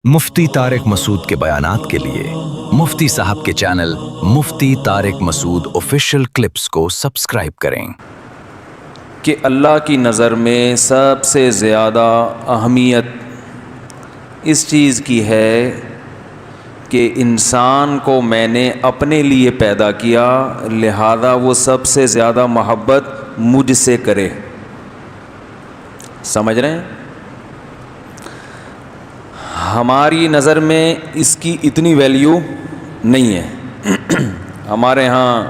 مفتی طارق مسعود کے بیانات کے لیے مفتی صاحب کے چینل مفتی طارق مسعود آفیشیل کلپس کو سبسکرائب کریں۔ کہ اللہ کی نظر میں سب سے زیادہ اہمیت اس چیز کی ہے کہ انسان کو میں نے اپنے لیے پیدا کیا، لہذا وہ سب سے زیادہ محبت مجھ سے کرے۔ سمجھ رہے ہیں؟ ہماری نظر میں اس کی اتنی ویلیو نہیں ہے۔ ہمارے ہاں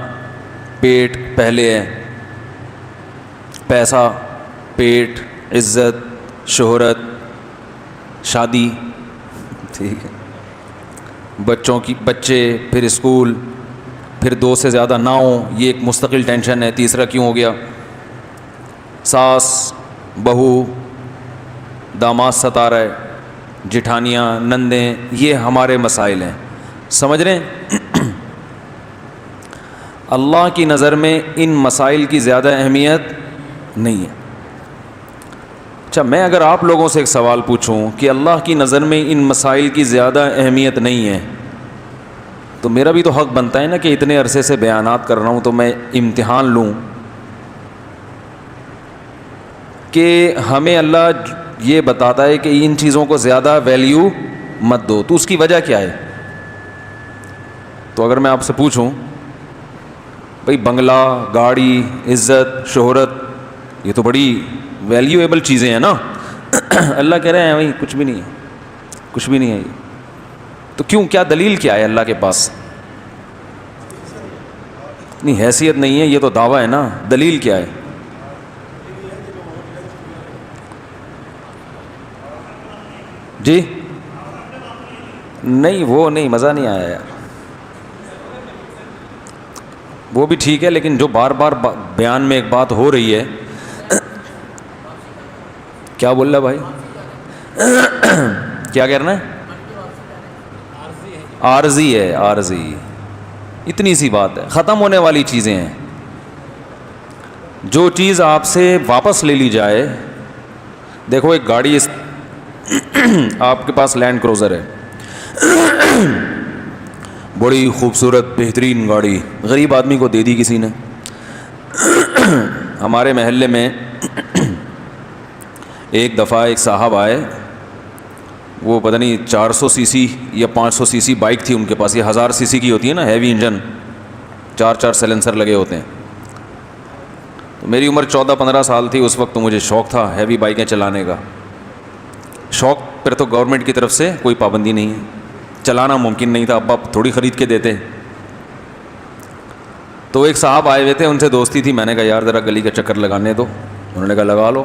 پیٹ پہلے ہے، پیسہ، پیٹ، عزت، شہرت، شادی، ٹھیک ہے، بچے، پھر اسکول، پھر 2 سے زیادہ نہ ہوں، یہ ایک مستقل ٹینشن ہے، تیسرا کیوں ہو گیا، ساس، بہو، داماد ستا رہا ہے، جٹھانیاں، نندیں، یہ ہمارے مسائل ہیں۔ سمجھ رہے ہیں؟ اللہ کی نظر میں ان مسائل کی زیادہ اہمیت نہیں ہے۔ اچھا، میں اگر آپ لوگوں سے ایک سوال پوچھوں کہ اللہ کی نظر میں ان مسائل کی زیادہ اہمیت نہیں ہے، تو میرا بھی تو حق بنتا ہے نا کہ اتنے عرصے سے بیانات کر رہا ہوں تو میں امتحان لوں کہ ہمیں اللہ یہ بتاتا ہے کہ ان چیزوں کو زیادہ ویلیو مت دو، تو اس کی وجہ کیا ہے؟ تو اگر میں آپ سے پوچھوں بھئی بنگلہ، گاڑی، عزت، شہرت، یہ تو بڑی ویلیویبل چیزیں ہیں نا۔ اللہ کہہ رہے ہیں بھائی کچھ بھی نہیں ہے، کچھ بھی نہیں ہے یہ تو کیوں؟ کیا دلیل کیا ہے اللہ کے پاس؟ نہیں، حیثیت نہیں ہے، یہ تو دعویٰ ہے نا۔ دلیل کیا ہے؟ جی نہیں، وہ نہیں، مزہ نہیں آیا یار، وہ بھی ٹھیک ہے، لیکن جو بار بار بیان میں ایک بات ہو رہی ہے، کیا بول رہا بھائی؟ کیا کہنا ہے؟ عارضی ہے، عارضی، اتنی سی بات ہے، ختم ہونے والی چیزیں ہیں۔ جو چیز آپ سے واپس لے لی جائے، دیکھو ایک گاڑی آپ کے پاس لینڈ کروزر ہے، بڑی خوبصورت بہترین گاڑی، غریب آدمی کو دے دی کسی نے۔ ہمارے محلے میں ایک دفعہ ایک صاحب آئے، وہ پتہ نہیں 400 سی سی یا 500 سی سی بائک تھی ان کے پاس، یہ 1000 سی سی کی ہوتی ہے نا، ہیوی انجن، 4 سیلنسر لگے ہوتے ہیں۔ تو میری عمر 14-15 سال تھی اس وقت، تو مجھے شوق تھا ہیوی بائکیں چلانے کا۔ شوق پر تو گورنمنٹ کی طرف سے کوئی پابندی نہیں ہے، چلانا ممکن نہیں تھا، ابا تھوڑی خرید کے دیتے۔ تو ایک صاحب آئے ہوئے تھے، ان سے دوستی تھی، میں نے کہا یار ذرا گلی کا چکر لگانے دو، انہوں نے کہا لگا لو۔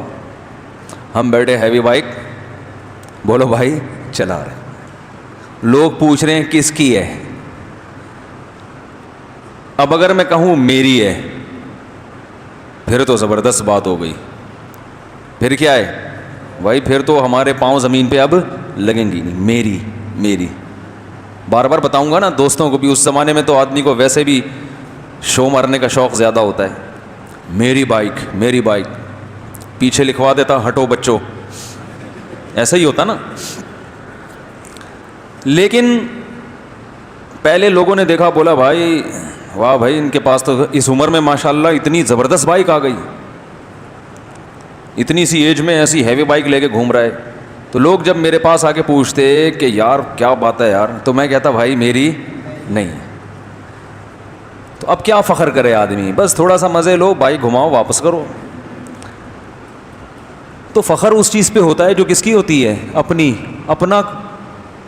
ہم بیٹھے، ہیوی بائک، بولو بھائی چلا رہے، لوگ پوچھ رہے ہیں کس کی ہے۔ اب اگر میں کہوں میری ہے پھر تو زبردست بات ہو گئی، پھر کیا ہے بھائی؟ پھر تو ہمارے پاؤں زمین پہ اب لگیں گی نہیں، میری میری۔ بار بار بتاؤں گا نا دوستوں کو بھی، اس زمانے میں تو آدمی کو ویسے بھی شو مارنے کا شوق زیادہ ہوتا ہے، میری بائک میری بائک، پیچھے لکھوا دیتا ہٹو بچوں، ایسا ہی ہوتا نا۔ لیکن پہلے لوگوں نے دیکھا، بولا بھائی واہ بھائی، ان کے پاس تو اس عمر میں ماشاءاللہ اتنی زبردست بائک آ گئی، اتنی سی ایج میں ایسی ہیوی بائک لے کے گھوم رہا ہے۔ تو لوگ جب میرے پاس آ کے پوچھتے کہ یار کیا بات ہے یار، تو میں کہتا بھائی میری نہیں۔ تو اب کیا فخر کرے آدمی، بس تھوڑا سا مزے لو، بائک گھماؤ واپس کرو۔ تو فخر اس چیز پہ ہوتا ہے جو کس کی ہوتی ہے؟ اپنی۔ اپنا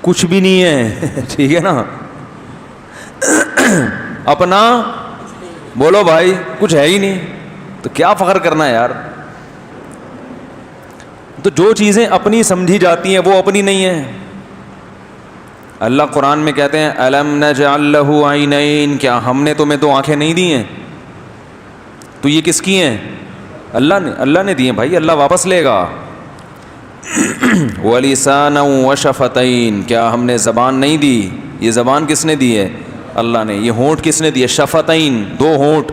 کچھ بھی نہیں ہے، ٹھیک ہے نا؟ اپنا بولو بھائی کچھ ہے ہی نہیں، تو کیا فخر کرنا ہے یار؟ تو جو چیزیں اپنی سمجھی جاتی ہیں وہ اپنی نہیں ہیں۔ اللہ قرآن میں کہتے ہیں الم نجعل لہ عینین، کیا ہم نے تمہیں 2 آنکھیں نہیں دی ہیں؟ تو یہ کس کی ہیں؟ اللہ نے دی ہیں بھائی، اللہ واپس لے گا۔ ولسانا وشفتین، کیا ہم نے زبان نہیں دی؟ یہ زبان کس نے دی ہے؟ اللہ نے۔ یہ ہونٹ کس نے دی ہے؟ شفتین، 2 ہونٹ،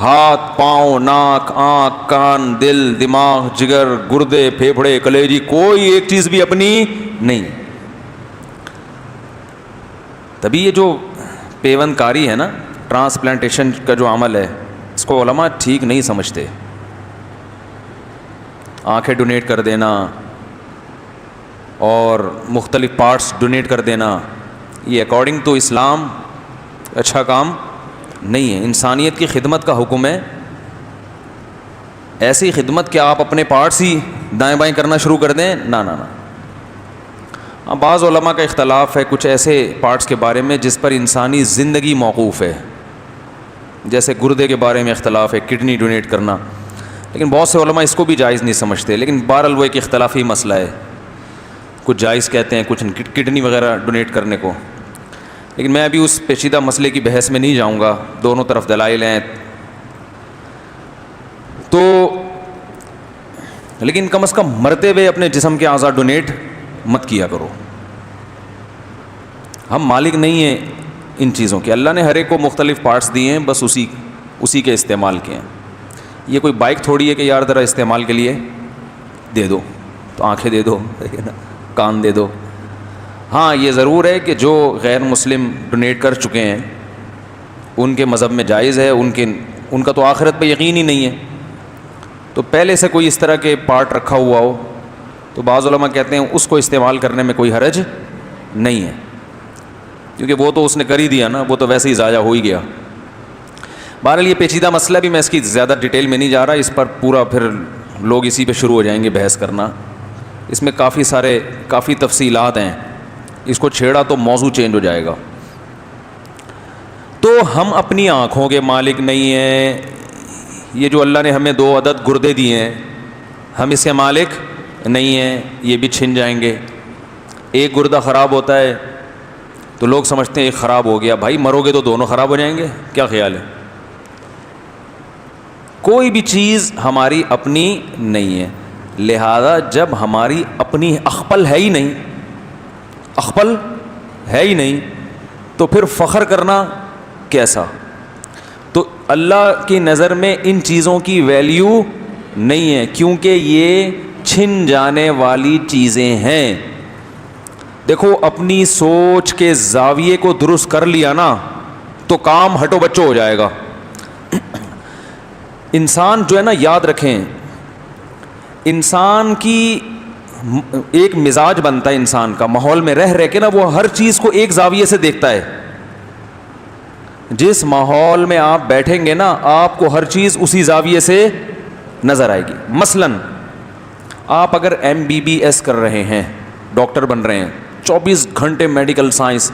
ہاتھ، پاؤں، ناک، آنکھ، کان، دل، دماغ، جگر، گردے، پھیپھڑے، کلیجی، کوئی ایک چیز بھی اپنی نہیں۔ تبھی یہ جو پیوند کاری ہے نا، ٹرانسپلانٹیشن کا جو عمل ہے، اس کو علماء ٹھیک نہیں سمجھتے. آنکھیں ڈونیٹ کر دینا اور مختلف پارٹس ڈونیٹ کر دینا، یہ اکارڈنگ ٹو اسلام اچھا کام نہیں ہے. انسانیت کی خدمت کا حکم ہے. ایسی خدمت کہ آپ اپنے پارٹس ہی دائیں بائیں کرنا شروع کر دیں، نہ نہ نہ. بعض علماء کا اختلاف ہے کچھ ایسے پارٹس کے بارے میں جس پر انسانی زندگی موقوف ہے، جیسے گردے کے بارے میں اختلاف ہے، کڈنی ڈونیٹ کرنا، لیکن بہت سے علماء اس کو بھی جائز نہیں سمجھتے. لیکن بہرحال وہ ایک اختلافی مسئلہ ہے، کچھ جائز کہتے ہیں، کچھ کڈنی وغیرہ ڈونیٹ کرنے کو. لیکن میں ابھی اس پیچیدہ مسئلے کی بحث میں نہیں جاؤں گا، دونوں طرف دلائل ہیں. تو لیکن کم از کم مرتے ہوئے اپنے جسم کے اعضاء ڈونیٹ مت کیا کرو. ہم مالک نہیں ہیں ان چیزوں کے، اللہ نے ہر ایک کو مختلف پارٹس دیے ہیں، بس اسی کے استعمال کے ہیں. یہ کوئی بائک تھوڑی ہے کہ یار ذرا استعمال کے لیے دے دو، تو آنکھیں دے دو، کان دے دو. ہاں یہ ضرور ہے کہ جو غیر مسلم ڈونیٹ کر چکے ہیں ان کے مذہب میں جائز ہے، ان کا تو آخرت پہ یقین ہی نہیں ہے. تو پہلے سے کوئی اس طرح کے پارٹ رکھا ہوا ہو تو بعض علماء کہتے ہیں اس کو استعمال کرنے میں کوئی حرج نہیں ہے، کیونکہ وہ تو اس نے کر ہی دیا نا، وہ تو ویسے ہی ضائع ہو ہی گیا. بہرحال یہ پیچیدہ مسئلہ بھی، میں اس کی زیادہ ڈیٹیل میں نہیں جا رہا، اس پر پورا پھر لوگ اسی پہ شروع ہو جائیں گے بحث کرنا. اس میں کافی تفصیلات ہیں، اس کو چھیڑا تو موضوع چینج ہو جائے گا. تو ہم اپنی آنکھوں کے مالک نہیں ہیں. یہ جو اللہ نے ہمیں 2 عدد گردے دیے ہیں، ہم اس کے مالک نہیں ہیں، یہ بھی چھن جائیں گے. ایک گردہ خراب ہوتا ہے تو لوگ سمجھتے ہیں ایک خراب ہو گیا. بھائی مرو گے تو دونوں خراب ہو جائیں گے، کیا خیال ہے؟ کوئی بھی چیز ہماری اپنی نہیں ہے، لہذا جب ہماری اپنی اخپل ہے ہی نہیں تو پھر فخر کرنا کیسا؟ تو اللہ کی نظر میں ان چیزوں کی ویلیو نہیں ہے، کیونکہ یہ چھن جانے والی چیزیں ہیں. دیکھو اپنی سوچ کے زاویے کو درست کر لیا نا تو کام ہٹو بچو ہو جائے گا. انسان جو ہے نا، یاد رکھیں، انسان کی ایک مزاج بنتا ہے انسان کا، ماحول میں رہ کے نا وہ ہر چیز کو ایک زاویے سے دیکھتا ہے. جس ماحول میں آپ بیٹھیں گے نا آپ کو ہر چیز اسی زاویے سے نظر آئے گی. مثلا آپ اگر MBBS کر رہے ہیں، ڈاکٹر بن رہے ہیں، 24 گھنٹے میڈیکل سائنس،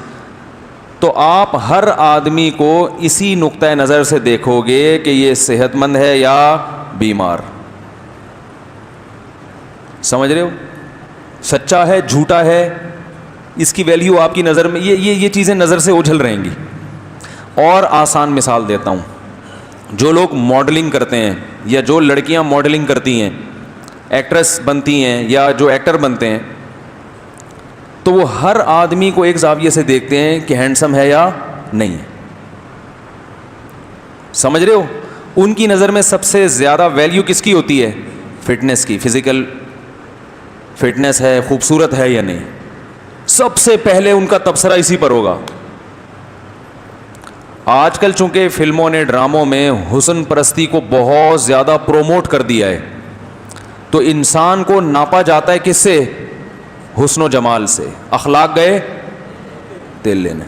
تو آپ ہر آدمی کو اسی نقطۂ نظر سے دیکھو گے کہ یہ صحت مند ہے یا بیمار. سمجھ رہے ہو؟ سچا ہے جھوٹا ہے، اس کی ویلیو آپ کی نظر میں، یہ چیزیں نظر سے اوجھل رہیں گی. اور آسان مثال دیتا ہوں، جو لوگ ماڈلنگ کرتے ہیں یا جو لڑکیاں ماڈلنگ کرتی ہیں، ایکٹریس بنتی ہیں یا جو ایکٹر بنتے ہیں، تو وہ ہر آدمی کو ایک زاویے سے دیکھتے ہیں کہ ہینڈسم ہے یا نہیں ہے. سمجھ رہے ہو؟ ان کی نظر میں سب سے زیادہ ویلیو کس کی ہوتی ہے؟ فٹنس کی. فزیکل فٹنس ہے، خوبصورت ہے یا نہیں، سب سے پہلے ان کا تبصرہ اسی پر ہوگا. آج کل چونکہ فلموں نے، ڈراموں میں حسن پرستی کو بہت زیادہ پروموٹ کر دیا ہے، تو انسان کو ناپا جاتا ہے کس سے؟ حسن و جمال سے. اخلاق گئے تیل لینے.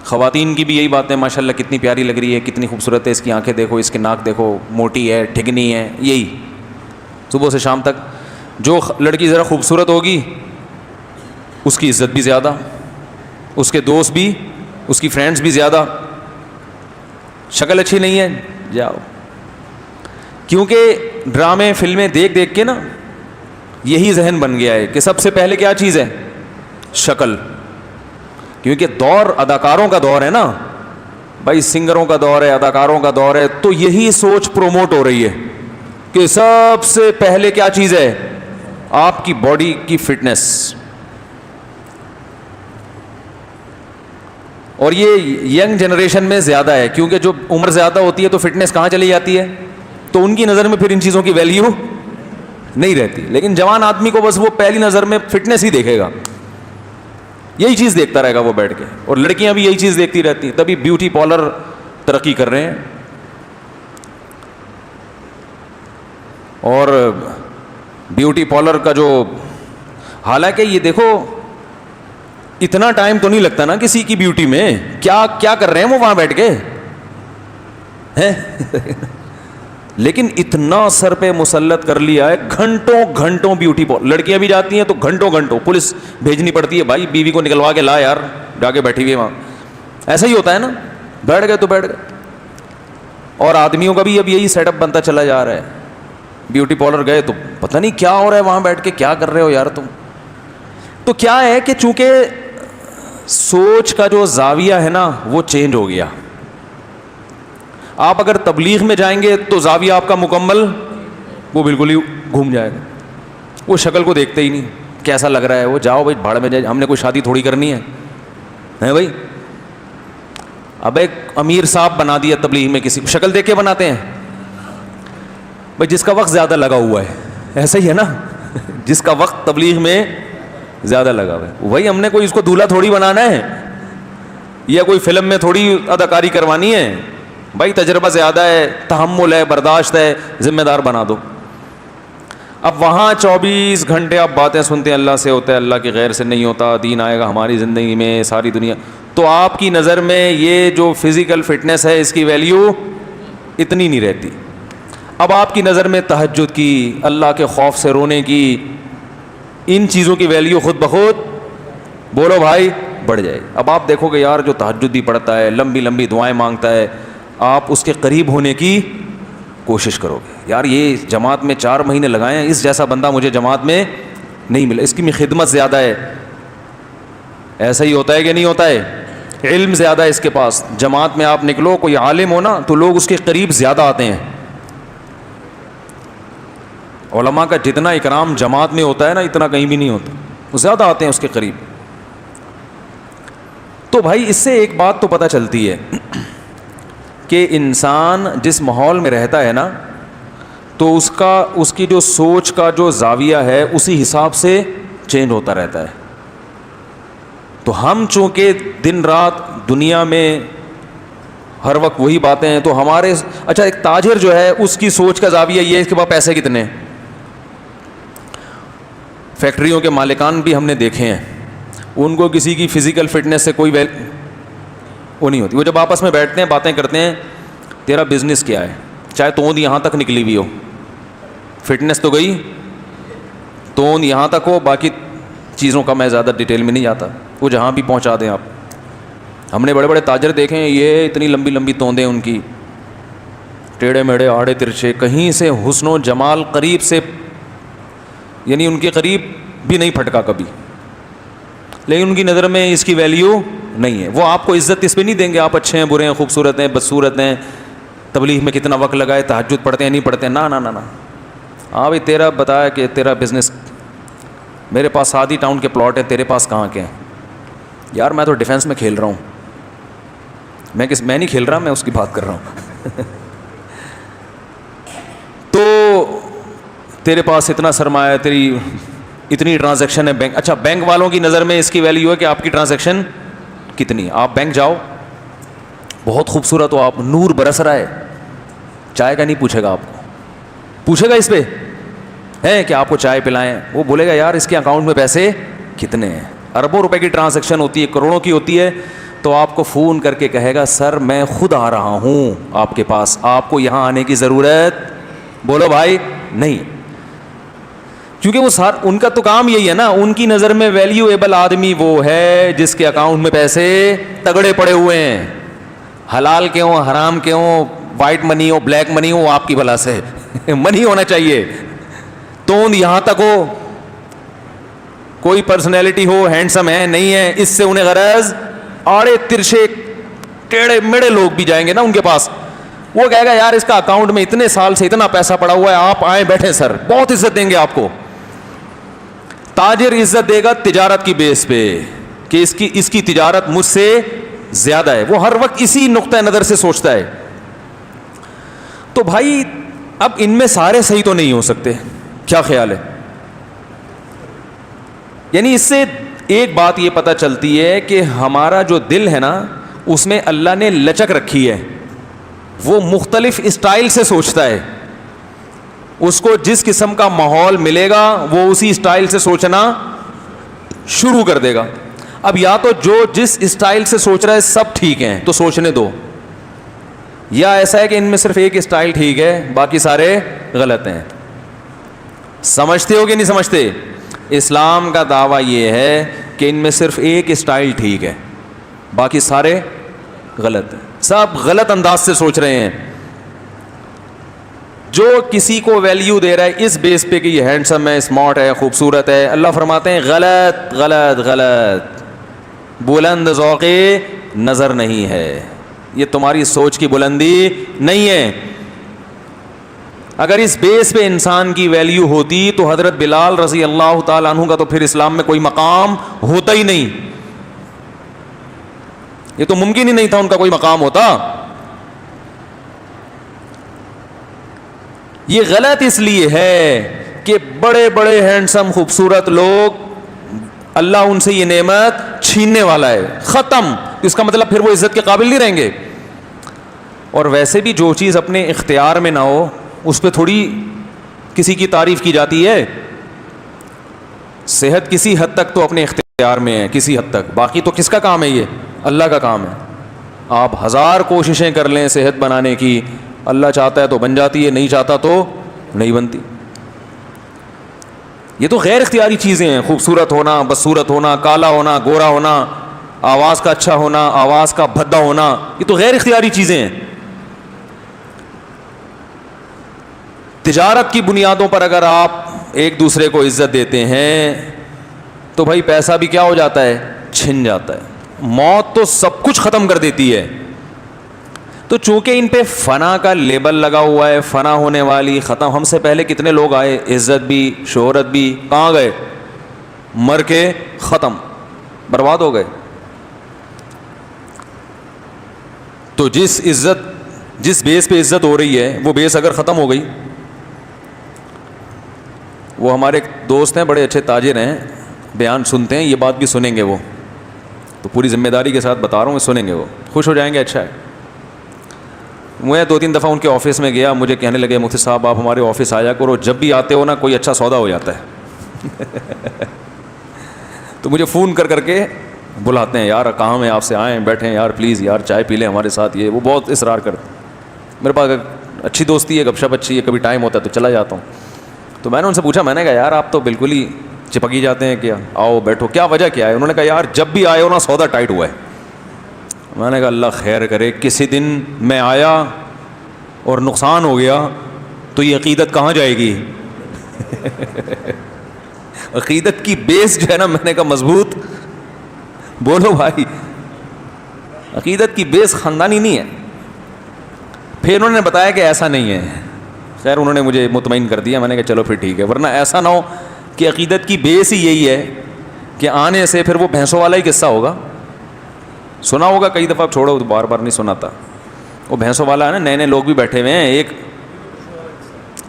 خواتین کی بھی یہی بات ہے، ماشاءاللہ کتنی پیاری لگ رہی ہے، کتنی خوبصورت ہے، اس کی آنکھیں دیکھو، اس کی ناک دیکھو، موٹی ہے، ٹھگنی ہے. یہی صبح سے شام تک. جو لڑکی ذرا خوبصورت ہوگی اس کی عزت بھی زیادہ، اس کے دوست بھی، اس کی فرینڈز بھی زیادہ. شکل اچھی نہیں ہے، جاؤ. کیونکہ ڈرامے فلمیں دیکھ دیکھ کے نا یہی ذہن بن گیا ہے کہ سب سے پہلے کیا چیز ہے؟ شکل. کیونکہ دور اداکاروں کا دور ہے نا بھائی، سنگروں کا دور ہے، اداکاروں کا دور ہے، تو یہی سوچ پروموٹ ہو رہی ہے کہ سب سے پہلے کیا چیز ہے؟ آپ کی باڈی کی فٹنس. اور یہ ینگ جنریشن میں زیادہ ہے، کیونکہ جو عمر زیادہ ہوتی ہے تو فٹنس کہاں چلی جاتی ہے، تو ان کی نظر میں پھر ان چیزوں کی ویلیو نہیں رہتی. لیکن جوان آدمی کو بس وہ پہلی نظر میں فٹنس ہی دیکھے گا. یہی چیز دیکھتا رہے گا وہ بیٹھ کے, اور لڑکیاں بھی یہی چیز دیکھتی رہتی ہیں, تبھی بیوٹی پارلر ترقی کر رہے ہیں. اور بیوٹی پارلر کا جو, حالانکہ یہ دیکھو اتنا ٹائم تو نہیں لگتا نا کسی کی بیوٹی میں, کیا کیا کر رہے ہیں وہ وہاں بیٹھ کے ہیں لیکن اتنا سر پہ مسلط کر لیا ہے, گھنٹوں گھنٹوں بیوٹی پارلر. لڑکیاں بھی جاتی ہیں تو گھنٹوں گھنٹوں پولیس بھیجنی پڑتی ہے, بھائی بیوی کو نکلوا کے لا یار, جا کے بیٹھی ہوئی وہاں. ایسا ہی ہوتا ہے نا, بیٹھ گئے تو بیٹھ گئے. اور آدمیوں کا بھی اب یہی سیٹ اپ بنتا چلا جا رہا ہے, بیوٹی پارلر گئے تو پتہ نہیں کیا ہو رہا ہے وہاں بیٹھ کے, کیا کر رہے ہو یار تم. تو کیا ہے کہ چونکہ سوچ کا جو زاویہ ہے نا وہ چینج ہو گیا. آپ اگر تبلیغ میں جائیں گے تو زاویہ آپ کا مکمل وہ بالکل ہی گھوم جائے گا, وہ شکل کو دیکھتے ہی نہیں, کیسا لگ رہا ہے وہ, جاؤ بھائی بھاڑ میں جائے, ہم نے کوئی شادی تھوڑی کرنی ہے بھائی. اب ایک امیر صاحب بنا دیا تبلیغ میں, کسی شکل دیکھ کے بناتے ہیں بھائی, جس کا وقت زیادہ لگا ہوا ہے, ایسا ہی ہے نا, جس کا وقت تبلیغ میں زیادہ لگا ہوا ہے وہی. ہم نے کوئی اس کو دولہا تھوڑی بنانا ہے, یا کوئی فلم میں تھوڑی اداکاری کروانی ہے بھائی, تجربہ زیادہ ہے, تحمل ہے, برداشت ہے, ذمہ دار بنا دو. اب وہاں 24 گھنٹے آپ باتیں سنتے ہیں, اللہ سے ہوتا ہے, اللہ کے غیر سے نہیں ہوتا, دین آئے گا ہماری زندگی میں, ساری دنیا. تو آپ کی نظر میں یہ جو فزیکل فٹنس ہے اس کی ویلیو اتنی نہیں رہتی. اب آپ کی نظر میں تہجد کی, اللہ کے خوف سے رونے کی, ان چیزوں کی ویلیو خود بخود بولو بھائی بڑھ جائے. اب آپ دیکھو گے یار جو تہجد بھی پڑھتا ہے, لمبی لمبی دعائیں مانگتا ہے, آپ اس کے قریب ہونے کی کوشش کرو گے. یار یہ جماعت میں 4 مہینے لگائے ہیں, اس جیسا بندہ مجھے جماعت میں نہیں ملا, اس کی خدمت زیادہ ہے. ایسا ہی ہوتا ہے کہ نہیں ہوتا ہے؟ علم زیادہ ہے اس کے پاس. جماعت میں آپ نکلو, کوئی عالم ہو نا تو لوگ اس کے قریب زیادہ آتے ہیں. علماء کا جتنا اکرام جماعت میں ہوتا ہے نا اتنا کہیں بھی نہیں ہوتا, وہ زیادہ آتے ہیں اس کے قریب. تو بھائی اس سے ایک بات تو پتہ چلتی ہے کہ انسان جس ماحول میں رہتا ہے نا تو اس کی جو سوچ کا جو زاویہ ہے اسی حساب سے چینج ہوتا رہتا ہے. تو ہم چونکہ دن رات دنیا میں ہر وقت وہی باتیں ہیں تو ہمارے, اچھا ایک تاجر جو ہے اس کی سوچ کا زاویہ یہ ہے اس کے پاس پیسے کتنے. فیکٹریوں کے مالکان بھی ہم نے دیکھے ہیں, ان کو کسی کی فزیکل فٹنس سے کوئی وہ نہیں ہوتی. وہ جب آپس میں بیٹھتے ہیں باتیں کرتے ہیں, تیرا بزنس کیا ہے, چاہے توند یہاں تک نکلی ہوئی ہو, فٹنس تو گئی, توند یہاں تک ہو, باقی چیزوں کا میں زیادہ ڈیٹیل میں نہیں جاتا, وہ جہاں بھی پہنچا دیں آپ. ہم نے بڑے بڑے تاجر دیکھے ہیں, یہ اتنی لمبی لمبی توندیں ان کی, ٹیڑھے میڑھے آڑے ترچھے, کہیں سے حسن و جمال قریب سے, یعنی ان کے قریب بھی نہیں پھٹکا کبھی, لیکن ان کی نظر میں اس کی ویلیو نہیں ہے. وہ آپ کو عزت اس پہ نہیں دیں گے آپ اچھے ہیں, برے ہیں, خوبصورت ہیں, بدصورت ہیں, تبلیغ میں کتنا وقت لگائے, تہجد پڑھتے ہیں نہیں پڑھتے ہیں, نا. ہاں بھائی تیرا بتایا کہ تیرا بزنس, میرے پاس سادی ٹاؤن کے پلاٹ ہیں, تیرے پاس کہاں کے ہیں. یار میں تو ڈیفینس میں کھیل رہا ہوں, میں نہیں کھیل رہا, میں اس کی بات کر رہا ہوں. تو تیرے پاس اتنا سرمایہ, تیری اتنی ٹرانزیکشن ہے بینک. اچھا بینک والوں کی نظر میں اس کی ویلیو ہے کہ آپ کی ٹرانزیکشن کتنی ہے. آپ بینک جاؤ, بہت خوبصورت ہو آپ, نور برس رہا ہے, چائے کا نہیں پوچھے گا آپ کو, پوچھے گا اس پہ ہے کہ آپ کو چائے پلائیں, وہ بولے گا یار اس کے اکاؤنٹ میں پیسے کتنے ہیں. اربوں روپے کی ٹرانزیکشن ہوتی ہے, کروڑوں کی ہوتی ہے, تو آپ کو فون کر کے کہے گا سر میں خود آ رہا ہوں آپ کے پاس, آپ کو یہاں آنے کی ضرورت بولو بھائی نہیں. کیونکہ وہ ان کا تو کام یہی ہے نا, ان کی نظر میں ویلیویبل آدمی وہ ہے جس کے اکاؤنٹ میں پیسے تگڑے پڑے ہوئے ہیں, حلال کے ہوں حرام کے ہوں, وائٹ منی ہو بلیک منی ہو, آپ کی بلا سے منی ہونا چاہیے. توند یہاں تک ہو, کوئی پرسنالٹی ہو, ہینڈسم ہے نہیں ہے, اس سے انہیں غرض. آڑے ترچھے ٹیڑھے میڑے لوگ بھی جائیں گے نا ان کے پاس, وہ کہے گا یار اس کا اکاؤنٹ میں اتنے سال سے اتنا پیسہ پڑا ہوا ہے, آپ آئیں بیٹھیں سر, بہت عزت دیں گے آپ کو. تاجر عزت دے گا تجارت کی بیس پہ کہ اس کی تجارت مجھ سے زیادہ ہے, وہ ہر وقت اسی نقطہ نظر سے سوچتا ہے. تو بھائی اب ان میں سارے صحیح تو نہیں ہو سکتے, کیا خیال ہے؟ یعنی اس سے ایک بات یہ پتہ چلتی ہے کہ ہمارا جو دل ہے نا اس میں اللہ نے لچک رکھی ہے, وہ مختلف اسٹائل سے سوچتا ہے. اس کو جس قسم کا ماحول ملے گا وہ اسی اسٹائل سے سوچنا شروع کر دے گا. اب یا تو جو جس اسٹائل سے سوچ رہا ہے سب ٹھیک ہیں تو سوچنے دو, یا ایسا ہے کہ ان میں صرف ایک اسٹائل ٹھیک ہے باقی سارے غلط ہیں. سمجھتے ہو کہ نہیں سمجھتے؟ اسلام کا دعویٰ یہ ہے کہ ان میں صرف ایک اسٹائل ٹھیک ہے باقی سارے غلط ہیں. سب غلط انداز سے سوچ رہے ہیں. جو کسی کو ویلیو دے رہا ہے اس بیس پہ کہ یہ ہینڈسم ہے, اسمارٹ ہے, خوبصورت ہے, اللہ فرماتے ہیں غلط غلط غلط, بلند ذوق نظر نہیں ہے, یہ تمہاری سوچ کی بلندی نہیں ہے. اگر اس بیس پہ انسان کی ویلیو ہوتی تو حضرت بلال رضی اللہ تعالیٰ عنہ کا تو پھر اسلام میں کوئی مقام ہوتا ہی نہیں. یہ تو ممکن ہی نہیں تھا ان کا کوئی مقام ہوتا. یہ غلط اس لیے ہے کہ بڑے بڑے ہینڈسم خوبصورت لوگ اللہ ان سے یہ نعمت چھیننے والا ہے, ختم. اس کا مطلب پھر وہ عزت کے قابل نہیں رہیں گے. اور ویسے بھی جو چیز اپنے اختیار میں نہ ہو اس پہ تھوڑی کسی کی تعریف کی جاتی ہے. صحت کسی حد تک تو اپنے اختیار میں ہے, کسی حد تک, باقی تو کس کا کام ہے؟ یہ اللہ کا کام ہے. آپ 1000 کوششیں کر لیں صحت بنانے کی, اللہ چاہتا ہے تو بن جاتی ہے, نہیں چاہتا تو نہیں بنتی. یہ تو غیر اختیاری چیزیں ہیں. خوبصورت ہونا, بدصورت ہونا, کالا ہونا, گورا ہونا, آواز کا اچھا ہونا, آواز کا بھدا ہونا, یہ تو غیر اختیاری چیزیں ہیں. تجارت کی بنیادوں پر اگر آپ ایک دوسرے کو عزت دیتے ہیں تو بھائی پیسہ بھی کیا ہو جاتا ہے؟ چھن جاتا ہے. موت تو سب کچھ ختم کر دیتی ہے. تو چونکہ ان پہ فنا کا لیبل لگا ہوا ہے, فنا ہونے والی, ختم. ہم سے پہلے کتنے لوگ آئے, عزت بھی شہرت بھی, کہاں گئے؟ مر کے ختم, برباد ہو گئے. تو جس بیس پہ عزت ہو رہی ہے وہ بیس اگر ختم ہو گئی, وہ ہمارے ایک دوست ہیں بڑے اچھے تاجر ہیں, بیان سنتے ہیں, یہ بات بھی سنیں گے وہ, تو پوری ذمہ داری کے ساتھ بتا رہا ہوں, سنیں گے وہ, خوش ہو جائیں گے. اچھا ہے. میں 2-3 دفعہ ان کے آفس میں گیا, مجھے کہنے لگے مفتی صاحب آپ ہمارے آفس آیا کرو, جب بھی آتے ہو نا کوئی اچھا سودا ہو جاتا ہے. تو مجھے فون کر کر کے بلاتے ہیں, یار کام ہے آپ سے, آئیں بیٹھیں یار پلیز یار چائے پی لیں ہمارے ساتھ. یہ وہ بہت اصرار کرتے. میرے پاس اچھی دوستی ہے, گپ شپ اچھی ہے, کبھی ٹائم ہوتا ہے تو چلا جاتا ہوں. تو میں نے ان سے پوچھا, میں نے کہا یار آپ تو بالکل ہی چپکی جاتے ہیں, کیا آؤ بیٹھو, کیا وجہ کیا ہے؟ انہوں نے کہا یار جب بھی آئے ہو نا سودا ٹائٹ ہوا ہے. میں نے کہا اللہ خیر کرے, کسی دن میں آیا اور نقصان ہو گیا تو یہ عقیدت کہاں جائے گی؟ عقیدت کی بیس جو ہے نا, میں نے کہا مضبوط بولو بھائی, عقیدت کی بیس خاندانی نہیں ہے. پھر انہوں نے بتایا کہ ایسا نہیں ہے. خیر انہوں نے مجھے مطمئن کر دیا. میں نے کہا چلو پھر ٹھیک ہے, ورنہ ایسا نہ ہو کہ عقیدت کی بیس ہی یہی ہے کہ آنے سے پھر وہ بھینسوں والا ہی قصہ ہوگا. سنا ہوگا کئی دفعہ, چھوڑو بار بار نہیں سناتا. وہ بھینسوں والا ہے نا, نئے نئے لوگ بھی بیٹھے ہوئے ہیں. ایک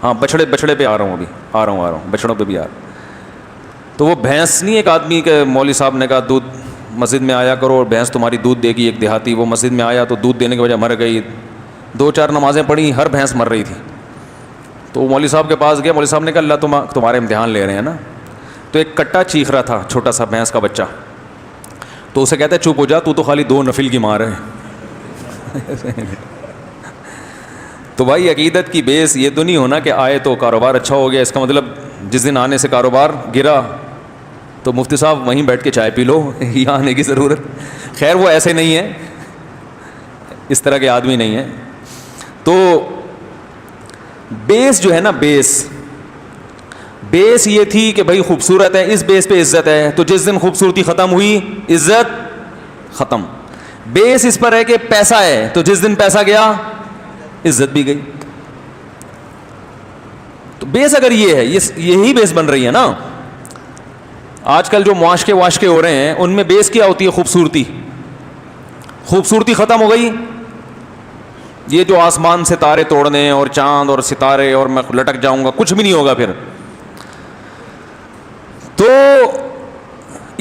ہاں بچڑے پہ آ رہا ہوں, ابھی آ رہا ہوں, بچڑوں پہ بھی آ رہا ہوں. تو وہ بھینس نہیں, ایک آدمی کے مولوی صاحب نے کہا دودھ مسجد میں آیا کرو اور بھینس تمہاری دودھ دے گی. ایک دیہاتی وہ مسجد میں آیا تو دودھ دینے کی وجہ مر گئی. 2-4 نمازیں پڑھی, ہر بھینس مر رہی تھی. تو وہ مولوی صاحب کے پاس گیا. مولوی صاحب نے کہا اللہ تمہارے امتحان لے رہے ہیں نا. تو ایک کٹا چیخ رہا تھا, چھوٹا سا بھینس کا بچہ. تو اسے کہتا ہے چپ ہو جا, تو خالی 2 نفل کی مار ہے. تو بھائی عقیدت کی بیس یہ تو نہیں ہونا کہ آئے تو کاروبار اچھا ہو گیا, اس کا مطلب جس دن آنے سے کاروبار گرا تو مفتی صاحب وہیں بیٹھ کے چائے پی لو, یہاں آنے کی ضرورت. خیر وہ ایسے نہیں ہے, اس طرح کے آدمی نہیں ہیں. تو بیس جو ہے نا, بیس یہ تھی کہ بھائی خوبصورت ہے, اس بیس پہ عزت ہے. تو جس دن خوبصورتی ختم ہوئی عزت ختم. بیس اس پر ہے کہ پیسہ ہے, تو جس دن پیسہ گیا عزت بھی گئی. تو بیس اگر یہ ہے, یہی بیس بن رہی ہے نا. آج کل جو معاشقے واشقے ہو رہے ہیں ان میں بیس کیا ہوتی ہے؟ خوبصورتی ختم ہو گئی. یہ جو آسمان سے تارے توڑنے اور چاند اور ستارے اور میں لٹک جاؤں گا, کچھ بھی نہیں ہوگا پھر. تو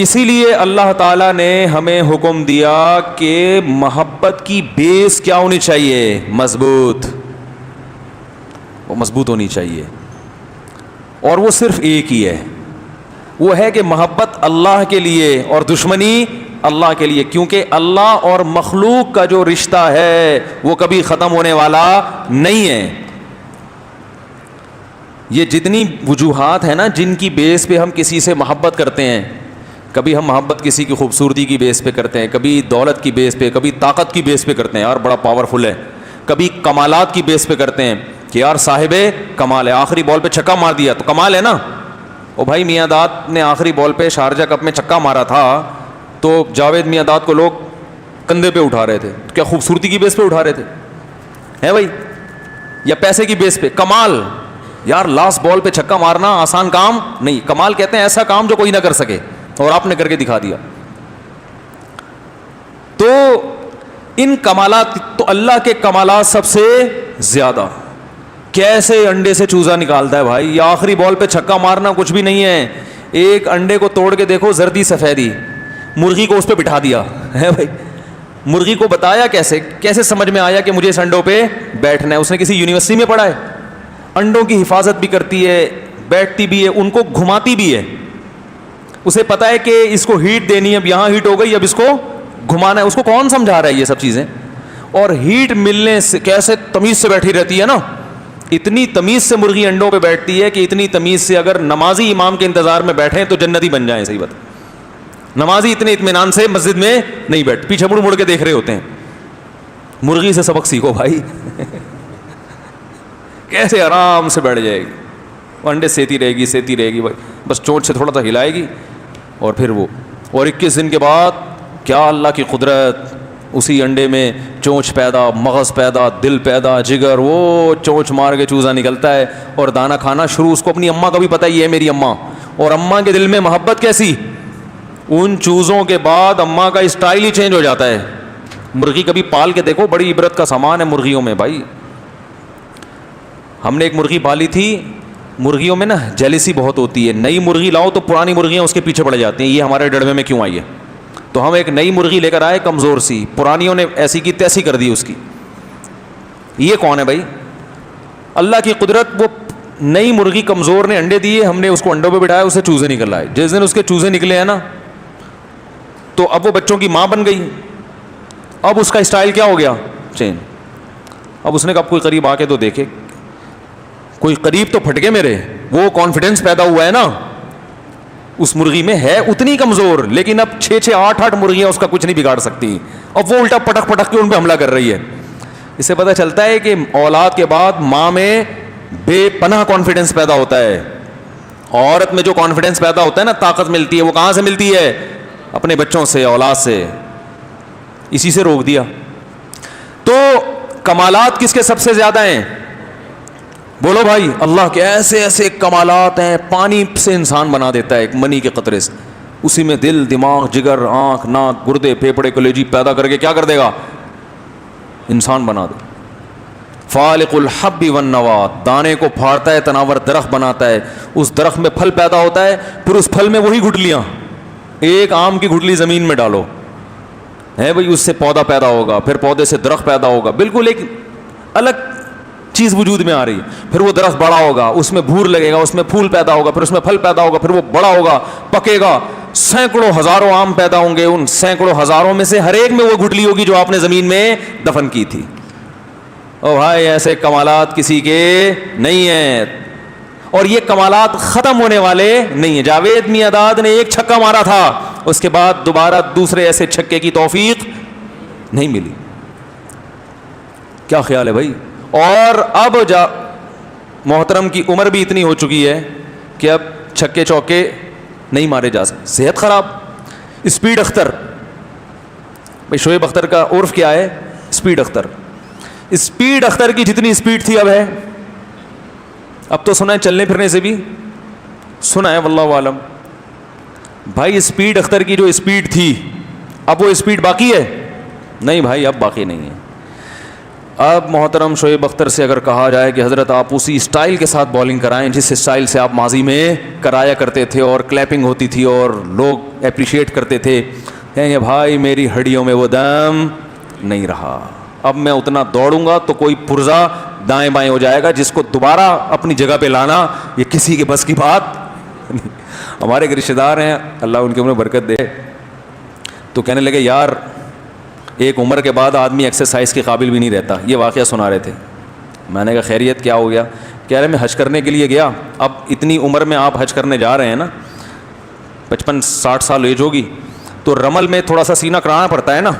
اسی لیے اللہ تعالیٰ نے ہمیں حکم دیا کہ محبت کی بیس کیا ہونی چاہیے؟ مضبوط. وہ مضبوط ہونی چاہیے. اور وہ صرف ایک ہی ہے, وہ ہے کہ محبت اللہ کے لیے اور دشمنی اللہ کے لیے. کیونکہ اللہ اور مخلوق کا جو رشتہ ہے وہ کبھی ختم ہونے والا نہیں ہے. یہ جتنی وجوہات ہیں نا جن کی بیس پہ ہم کسی سے محبت کرتے ہیں, کبھی ہم محبت کسی کی خوبصورتی کی بیس پہ کرتے ہیں, کبھی دولت کی بیس پہ, کبھی طاقت کی بیس پہ کرتے ہیں, یار بڑا پاورفل ہے, کبھی کمالات کی بیس پہ کرتے ہیں کہ یار صاحب کمال ہے, آخری بال پہ چھکا مار دیا تو کمال ہے نا. او بھائی میاں داد نے آخری بال پہ شارجہ کپ میں چھکا مارا تھا تو جاوید میاں داد کو لوگ کندھے پہ اٹھا رہے تھے, کیا خوبصورتی کی بیس پہ اٹھا رہے تھے ہیں بھائی, یا پیسے کی بیس پہ؟ کمال. یار لاسٹ بال پہ چھکا مارنا آسان کام نہیں. کمال کہتے ہیں ایسا کام جو کوئی نہ کر سکے, اور آپ نے کر کے دکھا دیا. تو ان کمالات, تو اللہ کے کمالات سب سے زیادہ. کیسے انڈے سے چوزا نکالتا ہے بھائی, یہ آخری بال پہ چھکا مارنا کچھ بھی نہیں ہے. ایک انڈے کو توڑ کے دیکھو, زردی سفیدی, مرغی کو اس پہ بٹھا دیا ہے بھائی. مرغی کو بتایا کیسے سمجھ میں آیا کہ مجھے اس انڈوں پہ بیٹھنا ہے؟ اس نے کسی یونیورسٹی میں پڑھا ہے؟ انڈوں کی حفاظت بھی کرتی ہے, بیٹھتی بھی ہے, ان کو گھماتی بھی ہے. اسے پتا ہے کہ اس کو ہیٹ دینی ہے, اب یہاں ہیٹ ہو گئی, اب اس کو گھمانا ہے. اس کو کون سمجھا رہا ہے یہ سب چیزیں؟ اور ہیٹ ملنے سے کیسے تمیز سے بیٹھی رہتی ہے نا. اتنی تمیز سے مرغی انڈوں پہ بیٹھتی ہے کہ اتنی تمیز سے اگر نمازی امام کے انتظار میں بیٹھیں تو جنتی بن جائیں. صحیح بات, نمازی اتنے اطمینان سے مسجد میں نہیں بیٹھ, پیچھے مڑ مڑ کے دیکھ رہے ہوتے ہیں. مرغی سے سبق سیکھو بھائی کیسے آرام سے بیٹھ جائے گی, انڈے سیتی رہے گی بھائی, بس چونچ سے تھوڑا سا ہلائے گی اور پھر وہ. اور 21 دن کے بعد کیا اللہ کی قدرت, اسی انڈے میں چونچ پیدا, مغز پیدا, دل پیدا, جگر, وہ چونچ مار کے چوزا نکلتا ہے اور دانا کھانا شروع. اس کو اپنی اماں کا بھی پتہ ہی ہے میری اماں, اور اماں کے دل میں محبت کیسی. ان چوزوں کے بعد اماں کا اسٹائل ہی چینج ہو جاتا ہے. مرغی کبھی پال کے دیکھو, بڑی عبرت کا سامان ہے مرغیوں میں بھائی. ہم نے ایک مرغی پالی تھی, مرغیوں میں نا جیلیسی بہت ہوتی ہے. نئی مرغی لاؤ تو پرانی مرغیاں اس کے پیچھے پڑ جاتی ہیں, یہ ہمارے ڈڑوے میں کیوں آئی ہے. تو ہم ایک نئی مرغی لے کر آئے, کمزور سی, پرانیوں نے ایسی کی تیسی کر دی اس کی. یہ کون ہے بھائی؟ اللہ کی قدرت. وہ نئی مرغی کمزور نے انڈے دیے, ہم نے اس کو انڈوں پہ بٹھایا, اسے چوزے نکل آئے. جس دن اس کے چوزے نکلے ہیں نا تو اب وہ بچوں کی ماں بن گئی. اب اس کا اسٹائل کیا ہو گیا؟ چینج. اب اس نے کہا کوئی قریب آ کے تو دیکھے, کوئی قریب تو پھٹ گئے میرے. وہ کانفیڈنس پیدا ہوا ہے نا اس مرغی میں, ہے اتنی کمزور, لیکن اب 6 8 مرغیاں اس کا کچھ نہیں بگاڑ سکتی. اب وہ الٹا پٹک کے ان پہ حملہ کر رہی ہے. اس سے پتہ چلتا ہے کہ اولاد کے بعد ماں میں بے پناہ کانفیڈنس پیدا ہوتا ہے. عورت میں جو کانفیڈنس پیدا ہوتا ہے نا, طاقت ملتی ہے, وہ کہاں سے ملتی ہے؟ اپنے بچوں سے, اولاد سے. اسی سے روک دیا. تو کمالات کس کے سب سے زیادہ ہیں؟ بولو بھائی. اللہ کے ایسے ایسے کمالات ہیں, پانی سے انسان بنا دیتا ہے ایک منی کے قطرے سے. اسی میں دل, دماغ, جگر, آنکھ, ناک, گردے, پھیپھڑے, کلیجی پیدا کر کے کیا کر دے گا؟ انسان بنا دے. فالق الحب والنوى, دانے کو پھاڑتا ہے, تناور درخت بناتا ہے. اس درخت میں پھل پیدا ہوتا ہے, پھر اس پھل میں وہی گٹلیاں, ایک آم کی گٹلی زمین میں ڈالو ہے بھائی, اس سے پودا پیدا ہوگا, پھر پودے سے درخت پیدا ہوگا. بالکل ایک الگ چیز وجود میں آ رہی ہے. پھر وہ درخت بڑا ہوگا, اس میں بھور لگے گا, اس میں پھول پیدا ہوگا, پھر اس میں پھل پیدا ہوگا, پھر وہ بڑا ہوگا, پکے گا, سینکڑوں ہزاروں آم پیدا ہوں گے. ان سینکڑوں ہزاروں میں سے ہر ایک میں وہ گٹلی ہوگی جو آپ نے زمین میں دفن کی تھی. او بھائی ایسے کمالات کسی کے نہیں ہیں, اور یہ کمالات ختم ہونے والے نہیں ہیں. جاوید میاں داد نے ایک چھکا مارا تھا, اس کے بعد دوبارہ دوسرے ایسے چھکے کی توفیق نہیں ملی. کیا خیال ہے بھائی؟ اور اب محترم کی عمر بھی اتنی ہو چکی ہے کہ اب چھکے چوکے نہیں مارے جا سکتے. صحت خراب. اسپیڈ اختر, بھائی شعیب اختر کا عرف کیا ہے؟ اسپیڈ اختر. اسپیڈ اختر کی جتنی اسپیڈ تھی اب ہے. اب تو سنا ہے چلنے پھرنے سے بھی سنا ہے, واللہ عالم. بھائی اسپیڈ اختر کی جو اسپیڈ تھی اب وہ اسپیڈ باقی ہے؟ نہیں بھائی, اب باقی نہیں ہے. اب محترم شعیب اختر سے اگر کہا جائے کہ حضرت آپ اسی اسٹائل کے ساتھ بالنگ کرائیں جس اسٹائل سے آپ ماضی میں کرایا کرتے تھے اور کلیپنگ ہوتی تھی اور لوگ اپریشیٹ کرتے تھے، کہیں گے بھائی میری ہڈیوں میں وہ دم نہیں رہا، اب میں اتنا دوڑوں گا تو کوئی پرزا دائیں بائیں ہو جائے گا، جس کو دوبارہ اپنی جگہ پہ لانا یہ کسی کے بس کی بات نہیں۔ ہمارے ایک رشتے دار ہیں، اللہ ان کی عمر میں برکت دے، تو کہنے لگے یار ایک عمر کے بعد آدمی ایکسرسائز کے قابل بھی نہیں رہتا۔ یہ واقعہ سنا رہے تھے۔ میں نے کہا خیریت کیا ہو گیا؟ کہہ رہے میں حج کرنے کے لیے گیا، اب اتنی عمر میں آپ حج کرنے جا رہے ہیں نا، 55-60 سال ایج ہوگی، تو رمل میں تھوڑا سا سینہ کرانا پڑتا ہے نا۔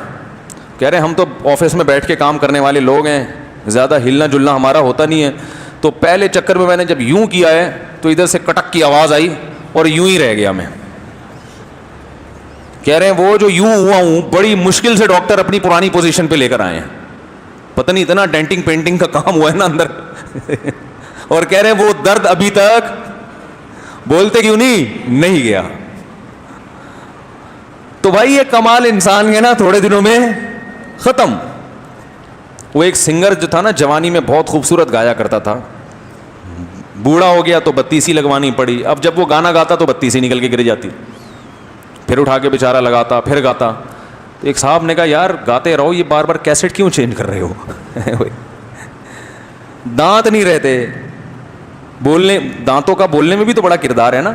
کہہ رہے ہم تو آفس میں بیٹھ کے کام کرنے والے لوگ ہیں، زیادہ ہلنا جلنا ہمارا ہوتا نہیں ہے، تو پہلے چکر میں نے جب یوں کیا ہے تو ادھر سے کٹک کی آواز آئی اور یوں ہی رہ گیا میں۔ کہہ رہے ہیں وہ جو یوں ہوا ہوں بڑی مشکل سے ڈاکٹر اپنی پرانی پوزیشن پہ لے کر آئے ہیں، پتہ نہیں اتنا ڈینٹنگ پینٹنگ کا کام ہوا ہے نا اندر اور کہہ رہے ہیں وہ درد ابھی تک بولتے کیوں نہیں گیا۔ تو بھائی یہ کمال انسان ہے نا تھوڑے دنوں میں ختم۔ وہ ایک سنگر جو تھا نا جوانی میں بہت خوبصورت گایا کرتا تھا، بوڑھا ہو گیا تو بتیسی لگوانی پڑی، اب جب وہ گانا گاتا تو بتیسی نکل کے گر جاتی، پھر اٹھا کے بیچارہ لگاتا پھر گاتا۔ تو ایک صاحب نے کہا یار گاتے رہو، یہ بار بار کیسٹ کیوں چینج کر رہے ہو؟ دانت نہیں رہتے، بولنے دانتوں کا بولنے میں بھی تو بڑا کردار ہے نا۔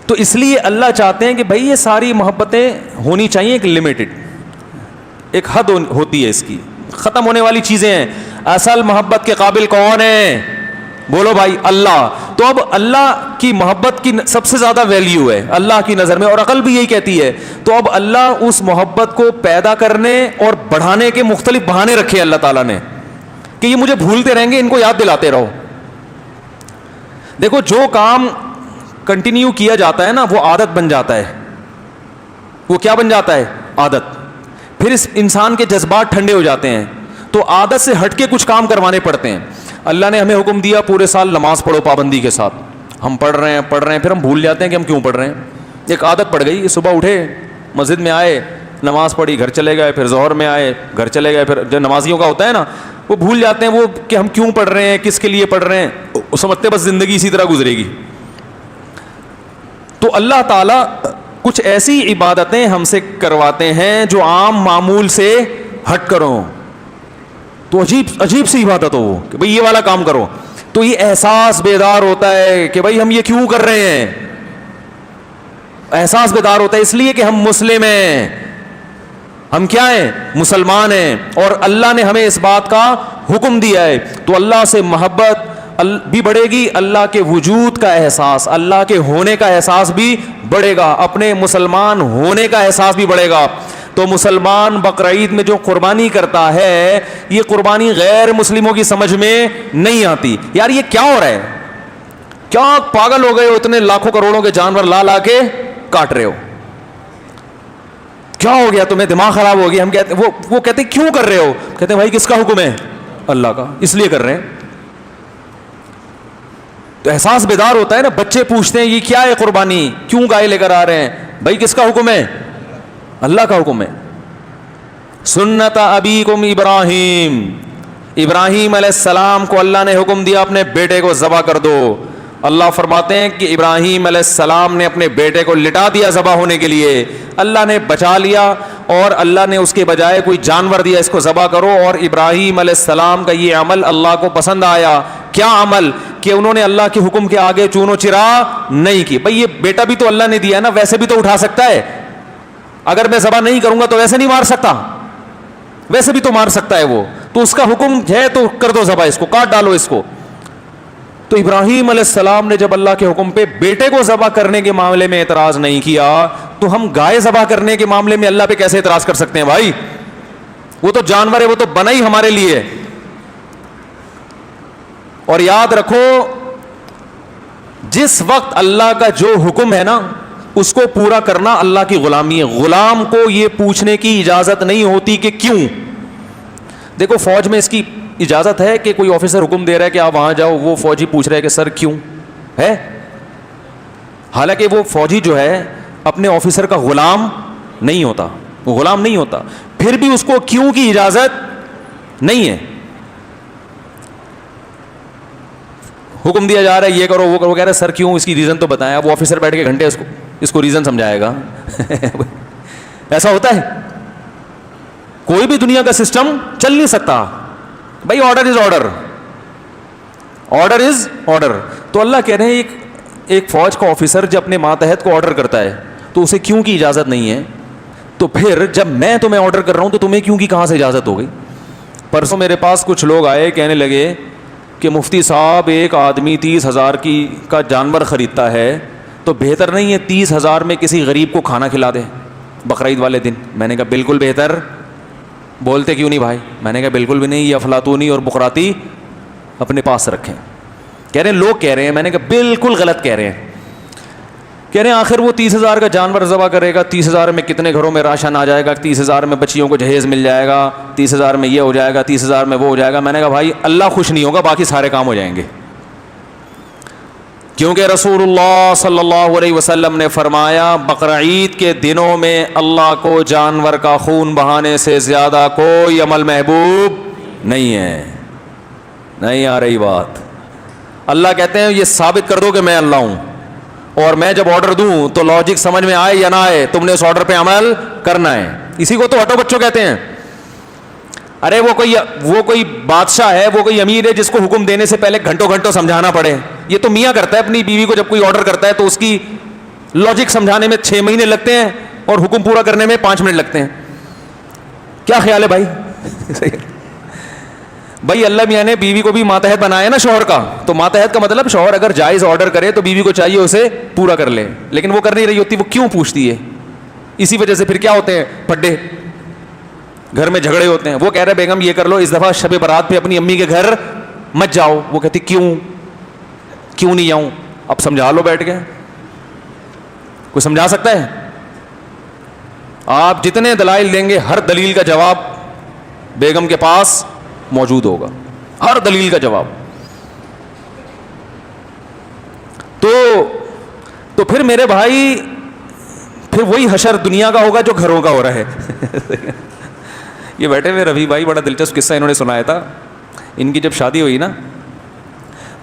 تو اس لیے اللہ چاہتے ہیں کہ بھائی یہ ساری محبتیں ہونی چاہیے ایک لمیٹڈ، ایک حد ہوتی ہے اس کی، ختم ہونے والی چیزیں ہیں۔ اصل محبت کے قابل کون ہے؟ بولو بھائی اللہ۔ تو اب اللہ کی محبت کی سب سے زیادہ ویلیو ہے اللہ کی نظر میں، اور عقل بھی یہی کہتی ہے۔ تو اب اللہ اس محبت کو پیدا کرنے اور بڑھانے کے مختلف بہانے رکھے اللہ تعالیٰ نے کہ یہ مجھے بھولتے رہیں گے، ان کو یاد دلاتے رہو۔ دیکھو جو کام کنٹینیو کیا جاتا ہے نا وہ عادت بن جاتا ہے۔ وہ کیا بن جاتا ہے؟ عادت۔ پھر اس انسان کے جذبات ٹھنڈے ہو جاتے ہیں، تو عادت سے ہٹ کے کچھ کام کروانے پڑتے ہیں۔ اللہ نے ہمیں حکم دیا پورے سال نماز پڑھو پابندی کے ساتھ، ہم پڑھ رہے ہیں پھر ہم بھول جاتے ہیں کہ ہم کیوں پڑھ رہے ہیں۔ ایک عادت پڑ گئی، صبح اٹھے مسجد میں آئے نماز پڑھی گھر چلے گئے، پھر ظہر میں آئے گھر چلے گئے، پھر جو نمازیوں کا ہوتا ہے نا وہ بھول جاتے ہیں وہ کہ ہم کیوں پڑھ رہے ہیں، کس کے لیے پڑھ رہے ہیں، سمجھتے بس زندگی اسی طرح گزرے گی۔ تو اللہ تعالیٰ کچھ ایسی عبادتیں ہم سے کرواتے ہیں جو عام معمول سے ہٹ کرو، تو عجیب سی عبادت ہو وہ کہ بھئی یہ والا کام کرو، تو یہ احساس بیدار ہوتا ہے کہ بھئی ہم یہ کیوں کر رہے ہیں۔ احساس بیدار ہوتا ہے اس لیے کہ ہم مسلم ہیں، ہم کیا ہیں؟ مسلمان ہیں، اور اللہ نے ہمیں اس بات کا حکم دیا ہے۔ تو اللہ سے محبت بھی بڑھے گی، اللہ کے وجود کا احساس، اللہ کے ہونے کا احساس بھی بڑھے گا، اپنے مسلمان ہونے کا احساس بھی بڑھے گا۔ تو مسلمان بقرعید میں جو قربانی کرتا ہے، یہ قربانی غیر مسلموں کی سمجھ میں نہیں آتی۔ یار یہ کیا ہو رہا ہے؟ کیا پاگل ہو گئے ہو؟ اتنے لاکھوں کروڑوں کے جانور لا کے کاٹ رہے ہو، کیا ہو گیا تمہیں؟ دماغ خراب ہو گیا؟ ہم کہتے وہ کہتے کیوں کر رہے ہو؟ کہتے ہیں بھائی کس کا حکم ہے؟ اللہ کا، اس لیے کر رہے ہیں۔ تو احساس بیدار ہوتا ہے نا۔ بچے پوچھتے ہیں یہ کیا ہے قربانی، کیوں گائے لے کر آ رہے ہیں؟ بھائی کس کا حکم ہے؟ اللہ کا حکم ہے۔ سنت ابیکم ابراہیم، ابراہیم علیہ السلام کو اللہ نے حکم دیا اپنے بیٹے کو ذبح کر دو۔ اللہ فرماتے ہیں کہ ابراہیم علیہ السلام نے اپنے بیٹے کو لٹا دیا ذبح ہونے کے لیے، اللہ نے بچا لیا، اور اللہ نے اس کے بجائے کوئی جانور دیا اس کو ذبح کرو۔ اور ابراہیم علیہ السلام کا یہ عمل اللہ کو پسند آیا۔ کیا عمل؟ کہ انہوں نے اللہ کے حکم کے آگے چونو چرا نہیں کی۔ بھئی یہ بیٹا بھی تو اللہ نے دیا نا، ویسے بھی تو اٹھا سکتا ہے، اگر میں ذبح نہیں کروں گا تو ویسے نہیں مار سکتا، ویسے بھی تو مار سکتا ہے وہ، تو اس کا حکم ہے تو کر دو ذبح، اس کو کاٹ ڈالو اس کو۔ تو ابراہیم علیہ السلام نے جب اللہ کے حکم پہ بیٹے کو ذبح کرنے کے معاملے میں اعتراض نہیں کیا، تو ہم گائے ذبح کرنے کے معاملے میں اللہ پہ کیسے اعتراض کر سکتے ہیں بھائی؟ وہ تو جانور ہے، وہ تو بنا ہی ہمارے لیے۔ اور یاد رکھو جس وقت اللہ کا جو حکم ہے نا اس کو پورا کرنا اللہ کی غلامی ہے۔ غلام کو یہ پوچھنے کی اجازت نہیں ہوتی کہ کیوں۔ دیکھو فوج میں اس کی اجازت ہے کہ کوئی آفیسر حکم دے رہا ہے کہ آپ وہاں جاؤ، وہ فوجی پوچھ رہا ہے کہ سر کیوں ہے، حالانکہ وہ فوجی جو ہے اپنے آفیسر کا غلام نہیں ہوتا، وہ غلام نہیں ہوتا، پھر بھی اس کو کیوں کی اجازت نہیں ہے. حکم دیا جا رہا ہے یہ کرو وہ کرو, کہہ رہے سر کیوں, اس کی ریزن تو بتائیں. اب آفیسر بیٹھ کے گھنٹے اس کو ریزن سمجھائے گا. ایسا ہوتا ہے؟ کوئی بھی دنیا کا سسٹم چل نہیں سکتا بھائی. Order is order, order is order. تو اللہ کہہ رہے ہیں ایک فوج کا آفیسر جب اپنے ماتحت کو آرڈر کرتا ہے تو اسے کیوں کی اجازت نہیں ہے, تو پھر جب میں تمہیں آرڈر کر رہا ہوں تو تمہیں کیوں کی کہاں سے اجازت ہو گئی؟ پرسوں میرے پاس کچھ لوگ آئے, کہنے لگے کہ مفتی صاحب ایک آدمی 30,000 کا جانور خریدتا ہے تو بہتر نہیں ہے 30,000 میں کسی غریب کو کھانا کھلا دے بقرعید والے دن. میں نے کہا بالکل بہتر. بولتے کیوں نہیں بھائی؟ میں نے کہا بالکل بھی نہیں, یہ افلاطونی اور بقراتی اپنے پاس رکھیں. کہہ رہے ہیں لوگ کہہ رہے ہیں. میں نے کہا بالکل غلط کہہ رہے ہیں. کہہ رہے ہیں آخر وہ 30,000 کا جانور ذبح کرے گا, 30,000 میں کتنے گھروں میں راشن آ جائے گا, 30,000 میں بچیوں کو جہیز مل جائے گا, 30,000 میں یہ ہو جائے گا, 30,000 میں وہ ہو جائے گا. میں نے کہا بھائی اللہ خوش نہیں ہوگا, باقی سارے کام ہو جائیں گے. کیونکہ رسول اللہ صلی اللہ علیہ وسلم نے فرمایا بقرعید کے دنوں میں اللہ کو جانور کا خون بہانے سے زیادہ کوئی عمل محبوب نہیں ہے. نہیں آ رہی بات؟ اللہ کہتے ہیں یہ ثابت کر دو کہ میں اللہ ہوں, اور میں جب آرڈر دوں تو لاجک سمجھ میں آئے یا نہ آئے تم نے اس آرڈر پہ عمل کرنا ہے. اسی کو تو ہٹو بچوں کہتے ہیں. ارے وہ کوئی بادشاہ ہے, وہ کوئی امیر ہے جس کو حکم دینے سے پہلے گھنٹوں گھنٹوں سمجھانا پڑے. یہ تو میاں کرتا ہے اپنی بیوی کو, جب کوئی آرڈر کرتا ہے تو اس کی لاجک سمجھانے میں 6 مہینے لگتے ہیں اور حکم پورا کرنے میں 5 منٹ لگتے ہیں. کیا خیال ہے بھائی؟ بھائی اللہ میاں نے بیوی کو بھی ماتحت بنایا نا شوہر کا, تو ماتحت کا مطلب شوہر اگر جائز آرڈر کرے تو بیوی کو چاہیے اسے پورا کر لے, لیکن وہ کر نہیں رہی ہوتی. وہ کیوں پوچھتی ہے؟ اسی وجہ سے پھر کیا ہوتے ہیں پڈے, گھر میں جھگڑے ہوتے ہیں. وہ کہہ رہے بیگم یہ کر لو, اس دفعہ شب برات پہ اپنی امی کے گھر مت جاؤ. وہ کہتی کیوں نہیں جاؤں؟ اب سمجھا لو بیٹھ کے. کوئی سمجھا سکتا ہے؟ آپ جتنے دلائل دیں گے ہر دلیل کا جواب بیگم کے پاس موجود ہوگا, ہر دلیل کا جواب. تو پھر میرے بھائی پھر وہی حشر دنیا کا ہوگا جو گھروں کا ہو رہا ہے. یہ بیٹھے ہوئے رفیع بھائی بڑا دلچسپ قصہ انہوں نے سنایا تھا. ان کی جب شادی ہوئی نا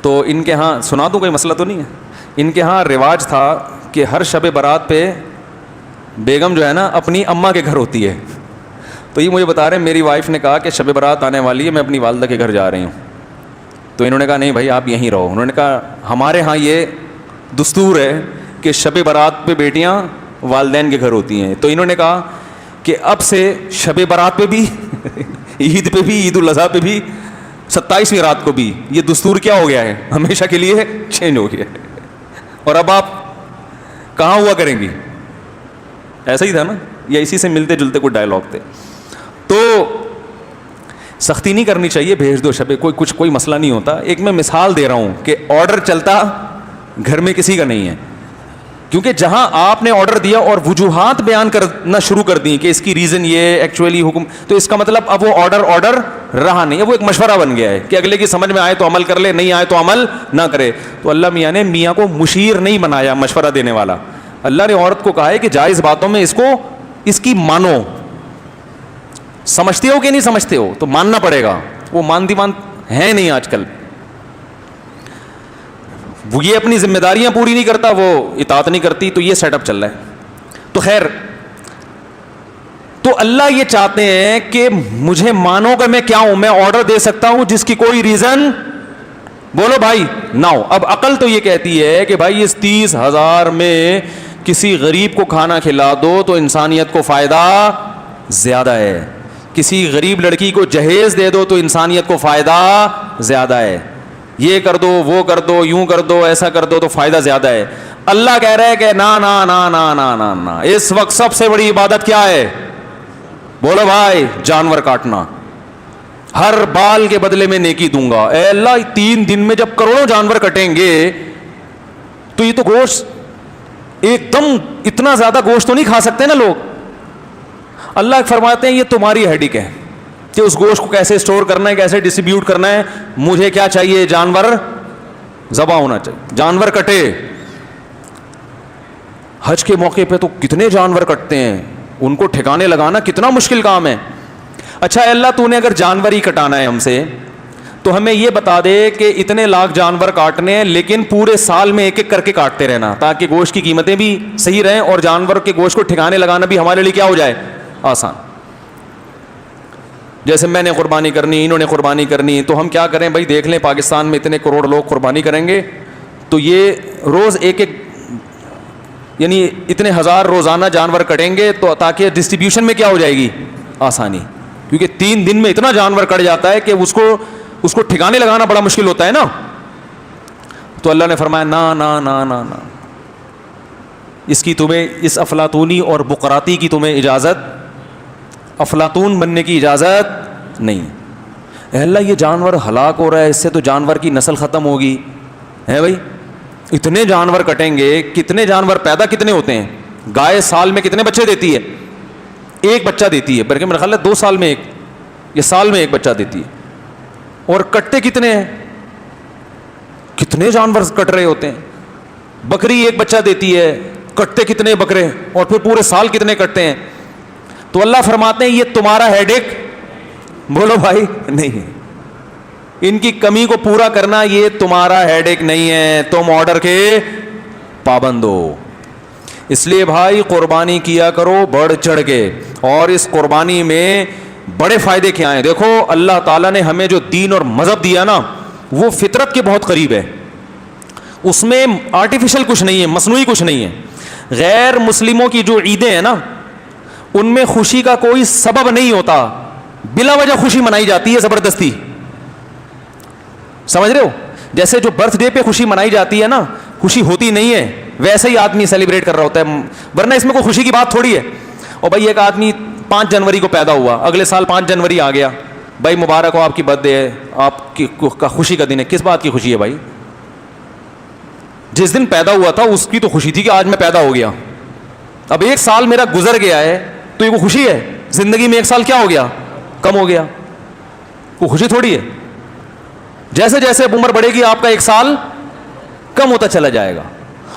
تو ان کے ہاں, سنا دوں کوئی مسئلہ تو نہیں ہے, ان کے ہاں رواج تھا کہ ہر شب برات پہ بیگم جو ہے نا اپنی اماں کے گھر ہوتی ہے. تو یہ مجھے بتا رہے ہیں میری وائف نے کہا کہ شب برات آنے والی ہے, میں اپنی والدہ کے گھر جا رہی ہوں. تو انہوں نے کہا نہیں بھائی آپ یہیں رہو. انہوں نے کہا ہمارے ہاں یہ دستور ہے کہ شب برات پہ بیٹیاں والدین کے گھر ہوتی ہیں. تو انہوں نے کہا کہ اب سے شب برات پہ بھی, عید پہ بھی, عید الاضحیٰ پہ بھی, 27ویں رات کو بھی یہ دستور کیا ہو گیا ہے, ہمیشہ کے لیے چینج ہو گیا ہے. اور اب آپ کہاں ہوا کریں گی؟ ایسا ہی تھا نا, یا اسی سے ملتے جلتے کوئی ڈائلاگ تھے. تو سختی نہیں کرنی چاہیے, بھیج دو شب, کوئی مسئلہ نہیں ہوتا. ایک میں مثال دے رہا ہوں کہ آرڈر چلتا گھر میں کسی کا نہیں ہے, کیونکہ جہاں آپ نے آرڈر دیا اور وجوہات بیان کرنا شروع کر دی کہ اس کی ریزن یہ ایکچولی حکم, تو اس کا مطلب اب وہ آرڈر رہا نہیں ہے, وہ ایک مشورہ بن گیا ہے کہ اگلے کی سمجھ میں آئے تو عمل کر لے, نہیں آئے تو عمل نہ کرے. تو اللہ میاں نے میاں کو مشیر نہیں بنایا, مشورہ دینے والا. اللہ نے عورت کو کہا ہے کہ جائز باتوں میں اس کی مانو. سمجھتے ہو کہ نہیں سمجھتے ہو تو ماننا پڑے گا. وہ مانتی ہے نہیں آج کل, وہ یہ اپنی ذمہ داریاں پوری نہیں کرتا, وہ اطاعت نہیں کرتی. تو یہ سیٹ اپ چل رہا ہے. تو خیر, تو اللہ یہ چاہتے ہیں کہ مجھے مانو کہ میں کیا ہوں. میں آرڈر دے سکتا ہوں جس کی کوئی ریزن, بولو بھائی نہ ہو. اب عقل تو یہ کہتی ہے کہ بھائی اس 30,000 میں کسی غریب کو کھانا کھلا دو تو انسانیت کو فائدہ زیادہ ہے. کسی غریب لڑکی کو جہیز دے دو تو انسانیت کو فائدہ زیادہ ہے. یہ کر دو, وہ کر دو, یوں کر دو, ایسا کر دو تو فائدہ زیادہ ہے. اللہ کہہ رہے ہیں کہ نا نا نا نا نا نا نا, اس وقت سب سے بڑی عبادت کیا ہے؟ بولو بھائی, جانور کاٹنا. ہر بال کے بدلے میں نیکی دوں گا. اے اللہ 3 دن میں جب کروڑوں جانور کٹیں گے تو یہ تو گوشت ایک دم اتنا زیادہ گوشت تو نہیں کھا سکتے نا لوگ. اللہ فرماتے ہیں یہ تمہاری ہیڈک ہے کہ اس گوشت کو کیسے اسٹور کرنا ہے, کیسے ڈسٹریبیوٹ کرنا ہے. مجھے کیا چاہیے؟ جانور ذبح ہونا چاہیے, جانور کٹے. حج کے موقع پہ تو کتنے جانور کٹتے ہیں, ان کو ٹھکانے لگانا کتنا مشکل کام ہے. اچھا اللہ تو نے اگر جانور ہی کٹانا ہے ہم سے تو ہمیں یہ بتا دے کہ اتنے لاکھ جانور کاٹنے ہیں, لیکن پورے سال میں ایک ایک کر کے کاٹتے رہنا تاکہ گوشت کی قیمتیں بھی صحیح رہیں اور جانور کے گوشت کو ٹھکانے لگانا بھی ہمارے لیے کیا ہو جائے, آسان. جیسے میں نے قربانی کرنی, انہوں نے قربانی کرنی, تو ہم کیا کریں بھائی, دیکھ لیں پاکستان میں اتنے کروڑ لوگ قربانی کریں گے تو یہ روز ایک ایک یعنی اتنے ہزار روزانہ جانور کٹیں گے تو تاکہ ڈسٹریبیوشن میں کیا ہو جائے گی, آسانی. کیونکہ 3 دن میں اتنا جانور کٹ جاتا ہے کہ اس کو ٹھکانے لگانا بڑا مشکل ہوتا ہے نا. تو اللہ نے فرمایا نا نا نا نا نا, اس کی تمہیں, اس افلاطونی اور بقراتی کی تمہیں اجازت, افلاطون بننے کی اجازت نہیں. اے اللہ یہ جانور ہلاک ہو رہا ہے, اس سے تو جانور کی نسل ختم ہوگی ہے بھائی. اتنے جانور کٹیں گے, کتنے جانور پیدا کتنے ہوتے ہیں, گائے سال میں کتنے بچے دیتی ہے, ایک بچہ دیتی ہے, بلکہ میرا خیال ہے 2 سال میں ایک, یہ سال میں ایک بچہ دیتی ہے. اور کٹتے کتنے ہیں, کتنے جانور کٹ رہے ہوتے ہیں. بکری ایک بچہ دیتی ہے, کٹتے کتنے بکرے, اور پھر پورے سال کتنے کٹتے ہیں. تو اللہ فرماتے ہیں یہ تمہارا ہیڈ ایک, بولو بھائی نہیں ہے, ان کی کمی کو پورا کرنا یہ تمہارا ہیڈ ایک نہیں ہے, تم آرڈر کے پابند ہو. اس لیے بھائی قربانی کیا کرو بڑھ چڑھ کے, اور اس قربانی میں بڑے فائدے کیا ہیں. دیکھو اللہ تعالیٰ نے ہمیں جو دین اور مذہب دیا نا وہ فطرت کے بہت قریب ہے, اس میں آرٹیفیشل کچھ نہیں ہے, مصنوعی کچھ نہیں ہے. غیر مسلموں کی جو عیدیں ہیں نا ان میں خوشی کا کوئی سبب نہیں ہوتا, بلا وجہ خوشی منائی جاتی ہے زبردستی, سمجھ رہے ہو. جیسے جو برتھ ڈے پہ خوشی منائی جاتی ہے نا, خوشی ہوتی نہیں ہے, ویسے ہی آدمی سیلیبریٹ کر رہا ہوتا ہے, ورنہ اس میں کوئی خوشی کی بات تھوڑی ہے. اور بھائی ایک آدمی 5 جنوری کو پیدا ہوا, اگلے سال 5 جنوری آ گیا, بھائی مبارک ہو آپ کی برتھ ڈے ہے, آپ کی خوشی کا دن ہے. کس بات کی خوشی ہے بھائی, جس دن پیدا ہوا تھا اس کی تو خوشی تھی کہ آج میں پیدا ہو گیا. اب 1 سال میرا گزر گیا ہے تو یہ وہ خوشی ہے, زندگی میں 1 سال کیا ہو گیا, کم ہو گیا, وہ خوشی تھوڑی ہے. جیسے جیسے عمر بڑھے گی آپ کا 1 سال کم ہوتا چلا جائے گا.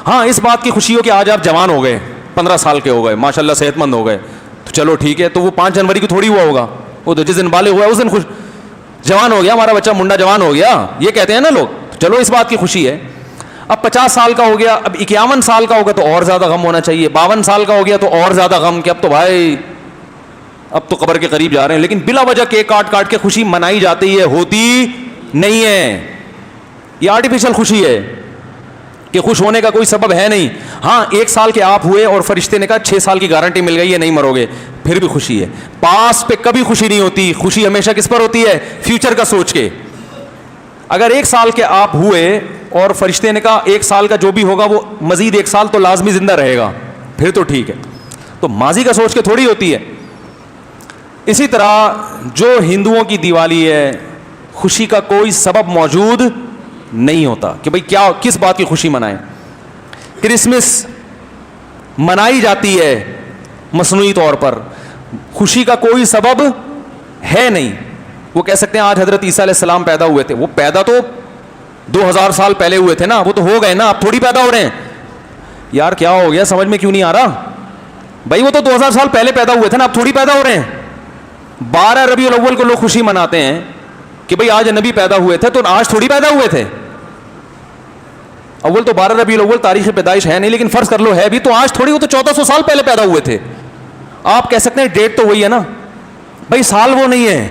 ہاں اس بات کی خوشی ہو کہ آج آپ جوان ہو گئے, 15 سال کے ہو گئے, ماشاءاللہ صحت مند ہو گئے, تو چلو ٹھیک ہے. تو وہ 5 جنوری کو تھوڑی ہوا ہوگا, وہ تو جس دن بالغ ہوا ہے اس دن خوش, جوان ہو گیا ہمارا بچہ, منڈا جوان ہو گیا, یہ کہتے ہیں نا لوگ, چلو اس بات کی خوشی ہے. اب 50 سال کا ہو گیا, اب 51 سال کا ہوگا تو اور زیادہ غم ہونا چاہیے, 52 سال کا ہو گیا تو اور زیادہ غم کہ اب تو بھائی اب تو قبر کے قریب جا رہے ہیں. لیکن بلا وجہ کیک کاٹ کاٹ کے خوشی منائی جاتی ہے, ہوتی نہیں ہے. یہ آرٹیفیشل خوشی ہے کہ خوش ہونے کا کوئی سبب ہے نہیں. ہاں 1 سال کے آپ ہوئے اور فرشتے نے کہا 6 سال کی گارنٹی مل گئی ہے, نہیں مرو گے, پھر بھی خوشی ہے. پاس پہ کبھی خوشی نہیں ہوتی, خوشی ہمیشہ کس پر ہوتی ہے, فیوچر کا سوچ کے. اگر 1 سال کے آپ ہوئے اور فرشتے نے کہا 1 سال کا جو بھی ہوگا وہ مزید 1 سال تو لازمی زندہ رہے گا, پھر تو ٹھیک ہے. تو ماضی کا سوچ کے تھوڑی ہوتی ہے. اسی طرح جو ہندوؤں کی دیوالی ہے, خوشی کا کوئی سبب موجود نہیں ہوتا کہ بھئی کیا کس بات کی خوشی منائیں. کرسمس منائی جاتی ہے مصنوعی طور پر, خوشی کا کوئی سبب ہے نہیں. وہ کہہ سکتے ہیں آج حضرت عیسیٰ علیہ السلام پیدا ہوئے تھے, وہ پیدا تو 2000 سال پہلے ہوئے تھے نا, وہ تو ہو گئے نا, اب تھوڑی پیدا ہو رہے ہیں. یار کیا ہو گیا, سمجھ میں کیوں نہیں آ رہا بھائی, وہ تو 2000 سال پہلے پیدا ہوئے تھے نا, اب تھوڑی پیدا ہو رہے ہیں. 12 ربیع الاول کو لوگ خوشی مناتے ہیں کہ بھئی آج نبی پیدا ہوئے تھے, تو آج تھوڑی پیدا ہوئے تھے. اول تو 12 ربیع الاول تاریخ پیدائش ہے نہیں, لیکن فرض کر لو ہے بھی, تو آج تھوڑی, وہ تو 1400 سال پہلے پیدا ہوئے تھے. آپ کہہ سکتے ہیں ڈیٹ تو وہی ہے نا بھائی, سال وہ نہیں ہے.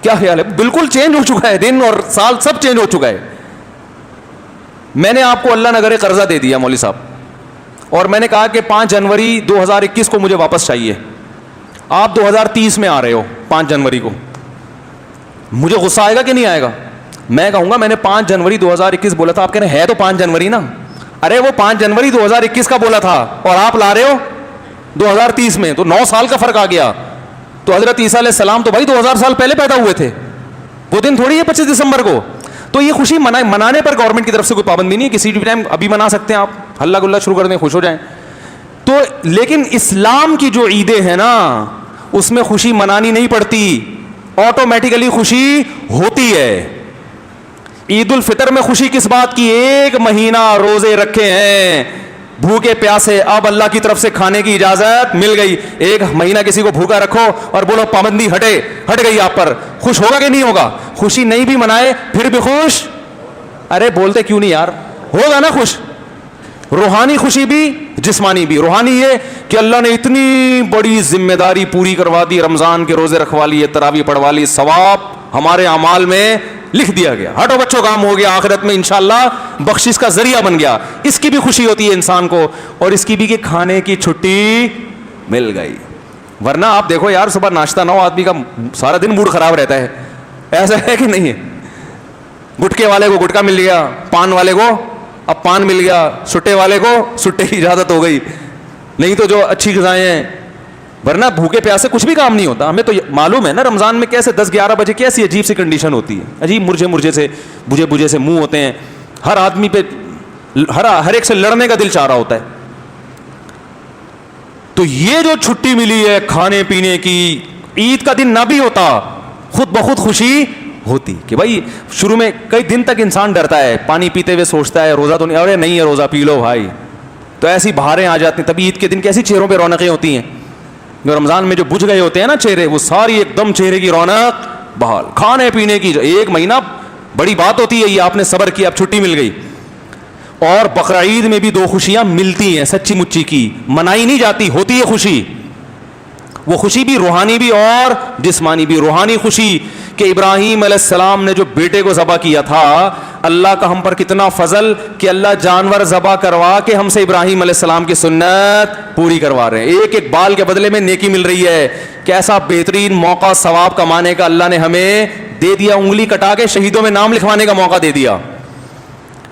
کیا خیال ہے, بالکل چینج ہو چکا ہے, دن اور سال سب چینج ہو چکا ہے. میں نے آپ کو اللہ نہ کرے قرضہ دے دیا مولوی صاحب, اور میں نے کہا کہ 5 جنوری 2021 کو مجھے واپس چاہیے. آپ 2030 میں آ رہے ہو 5 جنوری کو, مجھے غصہ آئے گا کہ نہیں آئے گا؟ میں کہوں گا میں نے 5 جنوری 2021 بولا تھا, آپ کہہ رہے ہیں ہے تو 5 جنوری نا. ارے وہ 5 جنوری 2021 کا بولا تھا اور آپ لا رہے ہو 2030 میں, تو 9 سال کا فرق آ گیا. تو حضرت عیسیٰ علیہ السلام تو بھائی 2000 سال پہلے پیدا ہوئے تھے, وہ دن تھوڑی ہے 25 دسمبر کو. تو یہ خوشی منانے پر گورنمنٹ کی طرف سے کوئی پابندی نہیں ہے, کسی بھی ٹائم ابھی منا سکتے ہیں آپ, ہلہ گلہ شروع کر دیں, خوش ہو جائیں. تو لیکن اسلام کی جو عیدیں ہیں نا اس میں خوشی منانی نہیں پڑتی, آٹومیٹیکلی خوشی ہوتی ہے. عید الفطر میں خوشی کس بات کی, 1 مہینہ روزے رکھے ہیں, بھوکے پیاسے اب اللہ کی طرف سے کھانے کی اجازت مل گئی. 1 مہینہ کسی کو بھوکا رکھو اور بولو پابندی ہٹ گئی آپ پر, خوش ہوگا کہ نہیں ہوگا؟ خوشی نہیں بھی منائے پھر بھی خوش. ارے بولتے کیوں نہیں یار, ہوگا نا خوش. روحانی خوشی بھی جسمانی بھی. روحانی یہ کہ اللہ نے اتنی بڑی ذمہ داری پوری کروا دی, رمضان کے روزے رکھوا لیے, تراویح پڑھوا لی, ثواب ہمارے اعمال میں لکھ دیا گیا, ہٹو بچوں کام ہو گیا, آخرت میں انشاءاللہ بخشش کا ذریعہ بن گیا. اس کی بھی خوشی ہوتی ہے انسان کو, اور اس کی بھی کہ کھانے کی چھٹی مل گئی. ورنہ آپ دیکھو یار, صبح ناشتہ نہ ہو آدمی کا سارا دن موڈ خراب رہتا ہے, ایسا ہے کہ نہیں ہے؟ گٹکے والے کو گٹکا مل گیا, پان والے کو اب پان مل گیا, سٹے والے کو سٹے کی اجازت ہو گئی, نہیں تو جو اچھی غذائیں ہیں. ورنہ بھوکے پیاسے کچھ بھی کام نہیں ہوتا. ہمیں تو معلوم ہے نا رمضان میں کیسے 10-11 بجے کیسی عجیب سی کنڈیشن ہوتی ہے, عجیب مرجھے سے بجھے سے منہ ہوتے ہیں, ہر آدمی پہ ہر ایک سے لڑنے کا دل چاہ رہا ہوتا ہے. تو یہ جو چھٹی ملی ہے کھانے پینے کی, عید کا دن نہ بھی ہوتا خود بخود خوشی ہوتی کہ بھائی شروع میں کئی دن تک انسان ڈرتا ہے, پانی پیتے ہوئے سوچتا ہے روزہ تو نہیں, ارے نہیں ہے روزہ پی لو بھائی, تو ایسی بہاریں آ جاتی ہیں. تبھی عید کے دن کیسی چہروں پہ رونقیں ہوتی ہیں. جو رمضان میں جو بجھ گئے ہوتے ہیں نا چہرے, وہ ساری ایک دم چہرے کی رونق بحال. کھانے پینے کی 1 مہینہ بڑی بات ہوتی ہے, یہ آپ نے صبر کیا, اب چھٹی مل گئی. اور بقرعید میں بھی 2 خوشیاں ملتی ہیں سچی مچی کی, منائی نہیں جاتی, ہوتی ہے خوشی. وہ خوشی بھی روحانی بھی اور جسمانی بھی. روحانی خوشی کہ ابراہیم علیہ السلام نے جو بیٹے کو ذبح کیا تھا, اللہ کا ہم پر کتنا فضل کہ اللہ جانور ذبح کروا کے ہم سے ابراہیم علیہ السلام کی سنت پوری کروا رہے ہیں. ایک بال کے بدلے میں نیکی مل رہی ہے. کیسا بہترین موقع ثواب کمانے کا اللہ نے ہمیں دے دیا, انگلی کٹا کے شہیدوں میں نام لکھوانے کا موقع دے دیا.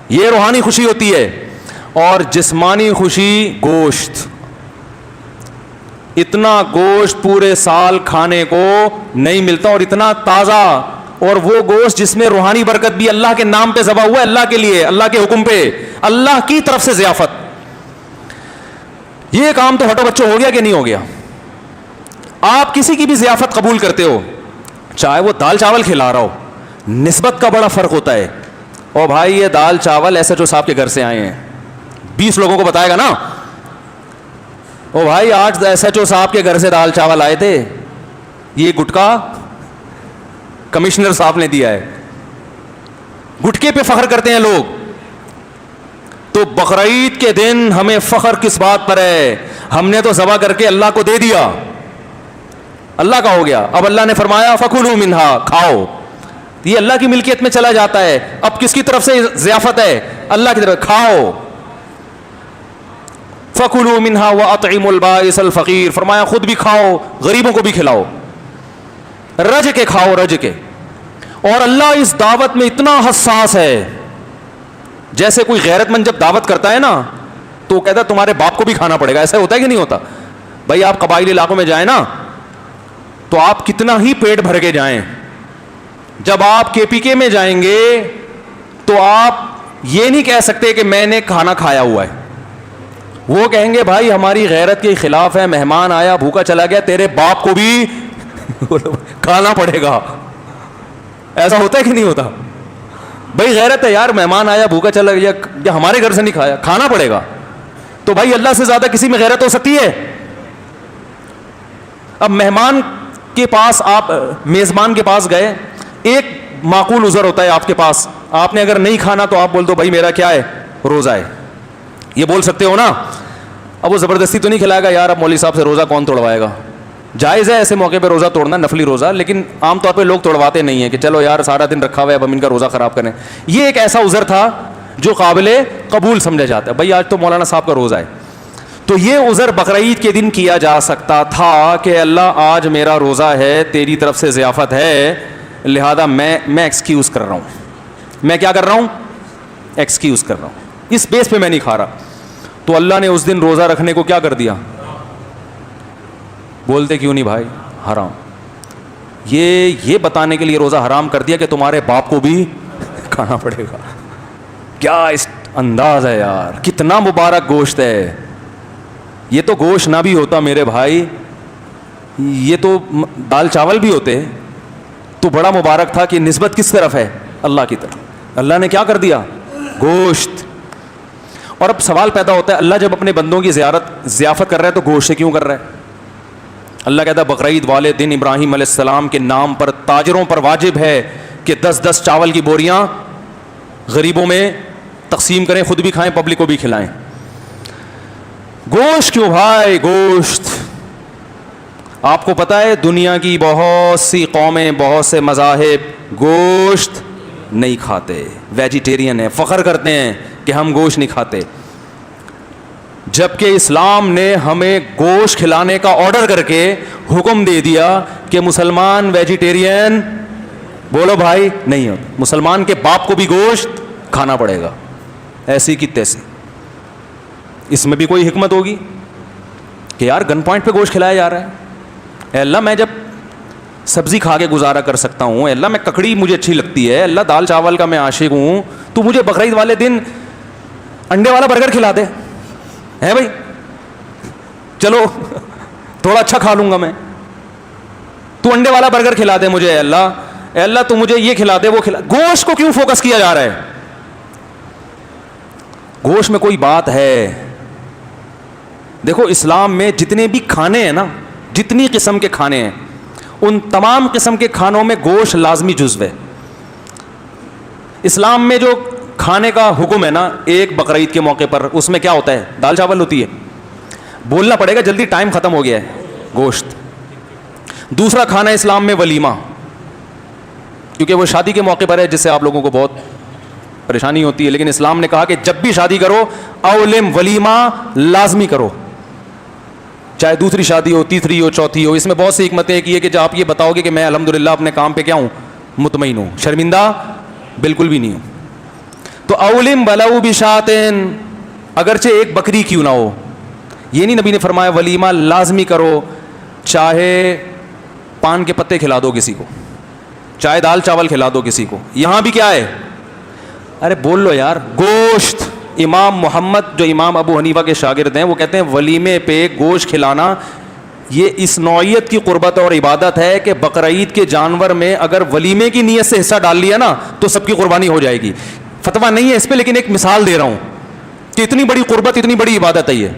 یہ روحانی خوشی ہوتی ہے. اور جسمانی خوشی گوشت, اتنا گوشت پورے سال کھانے کو نہیں ملتا, اور اتنا تازہ, اور وہ گوشت جس میں روحانی برکت بھی, اللہ کے نام پہ ذبح ہوا ہے, اللہ کے لیے, اللہ کے حکم پہ, اللہ کی طرف سے ضیافت. یہ کام تو ہٹو بچوں ہو گیا کہ نہیں ہو گیا؟ آپ کسی کی بھی ضیافت قبول کرتے ہو, چاہے وہ دال چاول کھلا رہا ہو, نسبت کا بڑا فرق ہوتا ہے. او بھائی یہ دال چاول ایسے جو صاحب کے گھر سے آئے ہیں, 20 لوگوں کو بتائے گا نا, او بھائی آج ایس ایچ او صاحب کے گھر سے دال چاول آئے تھے, یہ گٹکا کمشنر صاحب نے دیا ہے. گٹکے پہ فخر کرتے ہیں لوگ. تو بقرعید کے دن ہمیں فخر کس بات پر ہے؟ ہم نے تو ذبح کر کے اللہ کو دے دیا, اللہ کا ہو گیا. اب اللہ نے فرمایا فکلوا منہا, کھاؤ. یہ اللہ کی ملکیت میں چلا جاتا ہے. اب کس کی طرف سے ضیافت ہے؟ اللہ کی طرف. کھاؤ. فَكُلُوا مِنْهَا وَأَطْعِمُوا الْبَائِسَ الْفَقِيرَ, فرمایا خود بھی کھاؤ, غریبوں کو بھی کھلاؤ, رج کے کھاؤ, رج کے. اور اللہ اس دعوت میں اتنا حساس ہے, جیسے کوئی غیرت مند جب دعوت کرتا ہے نا تو کہتا ہے تمہارے باپ کو بھی کھانا پڑے گا. ایسا ہوتا ہے کہ نہیں ہوتا؟ بھائی آپ قبائلی علاقوں میں جائیں نا تو آپ کتنا ہی پیٹ بھر کے جائیں, جب آپ کے پی کے میں جائیں گے تو آپ یہ نہیں کہہ سکتے کہ میں نے کھانا کھایا ہوا ہے. وہ کہیں گے بھائی ہماری غیرت کے خلاف ہے, مہمان آیا بھوکا چلا گیا, تیرے باپ کو بھی کھانا پڑے گا. ایسا ہوتا ہے کہ نہیں ہوتا؟ بھائی غیرت ہے یار, مہمان آیا بھوکا چلا گیا, یا ہمارے گھر سے نہیں کھایا, کھانا پڑے گا. تو بھائی اللہ سے زیادہ کسی میں غیرت ہو سکتی ہے؟ اب مہمان کے پاس, آپ میزبان کے پاس گئے, ایک معقول عذر ہوتا ہے آپ کے پاس, آپ نے اگر نہیں کھانا تو آپ بول دو بھائی میرا کیا ہے, روزہ ہے, یہ بول سکتے ہو نا. اب وہ زبردستی تو نہیں کھلائے گا یار, اب مولوی صاحب سے روزہ کون توڑوائے گا. جائز ہے ایسے موقع پہ روزہ توڑنا, نفلی روزہ, لیکن عام طور پہ لوگ توڑواتے نہیں ہیں کہ چلو یار سارا دن رکھا ہوا ہے اب ہم ان کا روزہ خراب کریں. یہ ایک ایسا عذر تھا جو قابل قبول سمجھا جاتا ہے, بھائی آج تو مولانا صاحب کا روزہ ہے. تو یہ عذر بقرعید کے دن کیا جا سکتا تھا کہ اللہ آج میرا روزہ ہے, تیری طرف سے ضیافت ہے, لہذا میں ایکسکیوز کر رہا ہوں. میں کیا کر رہا ہوں؟ ایکسکیوز کر رہا ہوں, اس بیس پہ میں نہیں کھا رہا. تو اللہ نے اس دن روزہ رکھنے کو کیا کر دیا؟ بولتے کیوں نہیں بھائی؟ حرام. یہ بتانے کے لیے روزہ حرام کر دیا کہ تمہارے باپ کو بھی کھانا پڑے گا. کیا اس انداز ہے یار, کتنا مبارک گوشت ہے. یہ تو گوشت نہ بھی ہوتا میرے بھائی, یہ تو دال چاول بھی ہوتے تو بڑا مبارک تھا. کہ نسبت کس طرف ہے؟ اللہ کی طرف. اللہ نے کیا کر دیا؟ گوشت. اور اب سوال پیدا ہوتا ہے اللہ جب اپنے بندوں کی ضیافت کر رہا ہے تو گوشت سے کیوں کر رہا ہے؟ اللہ کہتا ہے بقرعید والے دن ابراہیم علیہ السلام کے نام پر تاجروں پر واجب ہے کہ 10 چاول کی بوریاں غریبوں میں تقسیم کریں, خود بھی کھائیں, پبلک کو بھی کھلائیں. گوشت کیوں بھائی؟ گوشت آپ کو پتا ہے دنیا کی بہت سی قومیں, بہت سے مذاہب گوشت نہیں کھاتے, ویجیٹیرین ہیں, فخر کرتے ہیں کہ ہم گوشت نہیں کھاتے, جبکہ اسلام نے ہمیں گوشت کھلانے کا آرڈر کر کے حکم دے دیا کہ مسلمان ویجیٹیرین بولو بھائی نہیں ہو, مسلمان کے باپ کو بھی گوشت کھانا پڑے گا, ایسی کی تیسی. اس میں بھی کوئی حکمت ہوگی کہ یار گن پوائنٹ پہ گوشت کھلایا جا رہا ہے. اے اللہ میں جب سبزی کھا کے گزارا کر سکتا ہوں, اے اللہ میں ککڑی مجھے اچھی لگتی ہے, اللہ دال چاول کا میں عاشق ہوں, تو مجھے بقرعید والے دن انڈے والا برگر کھلا دے ہے بھائی, چلو تھوڑا اچھا کھا لوں گا میں, تو انڈے والا برگر کھلا دے مجھے, اے اللہ تو مجھے یہ کھلا دے وہ کھلا. گوشت کو کیوں فوکس کیا جا رہا ہے؟ گوشت میں کوئی بات ہے. دیکھو اسلام میں جتنے بھی کھانے ہیں نا, جتنی قسم کے کھانے ہیں, ان تمام قسم کے کھانوں میں گوشت لازمی جزو ہے. اسلام میں جو کھانے کا حکم ہے نا, ایک بقرعید کے موقع پر اس میں کیا ہوتا ہے؟ دال چاول ہوتی ہے. بولنا پڑے گا جلدی, ٹائم ختم ہو گیا ہے. گوشت. دوسرا کھانا اسلام میں ولیمہ, کیونکہ وہ شادی کے موقع پر ہے جس سے آپ لوگوں کو بہت پریشانی ہوتی ہے, لیکن اسلام نے کہا کہ جب بھی شادی کرو اولم ولیمہ لازمی کرو, چاہے دوسری شادی ہو, تیسری ہو, چوتھی ہو. اس میں بہت سی حکمتیں کی ہے کہ جب آپ یہ بتاؤ گے کہ میں الحمدللہ اپنے کام پہ کیا ہوں, مطمئن ہوں, شرمندہ بالکل بھی نہیں ہوں. تو اولم ولو بشاتن, اگرچہ ایک بکری کیوں نہ ہو. یہ نہیں نبی نے فرمایا ولیمہ لازمی کرو, چاہے پان کے پتے کھلا دو کسی کو, چاہے دال چاول کھلا دو کسی کو. یہاں بھی کیا ہے؟ ارے بول لو یار, گوشت. امام محمد جو امام ابو حنیفہ کے شاگرد ہیں وہ کہتے ہیں ولیمے پہ گوشت کھلانا یہ اس نوعیت کی قربت اور عبادت ہے کہ بقرعید کے جانور میں اگر ولیمے کی نیت سے حصہ ڈال لیا نا تو سب کی قربانی ہو جائے گی. فتویٰ نہیں ہے اس پہ, لیکن ایک مثال دے رہا ہوں کہ اتنی بڑی قربت, اتنی بڑی عبادت ہے یہ.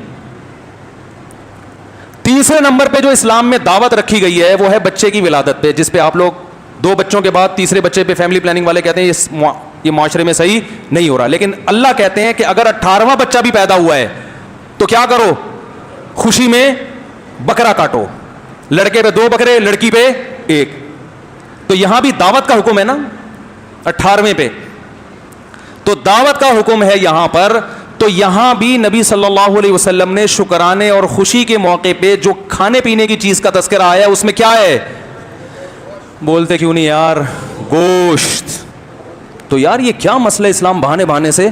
تیسرے نمبر پہ جو اسلام میں دعوت رکھی گئی ہے وہ ہے بچے کی ولادت پہ, جس پہ آپ لوگ 2 بچوں کے بعد تیسرے بچے پہ فیملی پلاننگ والے کہتے ہیں یہ معاشرے میں صحیح نہیں ہو رہا. لیکن اللہ کہتے ہیں کہ اگر 18واں بچہ بھی پیدا ہوا ہے تو کیا کرو, خوشی میں بکرا کاٹو. لڑکے پہ 2 بکرے, لڑکی پہ 1. تو یہاں بھی دعوت کا حکم ہے نا 18ویں پہ, تو دعوت کا حکم ہے یہاں پر. تو یہاں بھی نبی صلی اللہ علیہ وسلم نے شکرانے اور خوشی کے موقع پہ جو کھانے پینے کی چیز کا تذکرہ آیا اس میں کیا ہے؟ بولتے کیوں نہیں یار؟ گوشت. تو یار یہ کیا مسئلہ اسلام بہانے سے.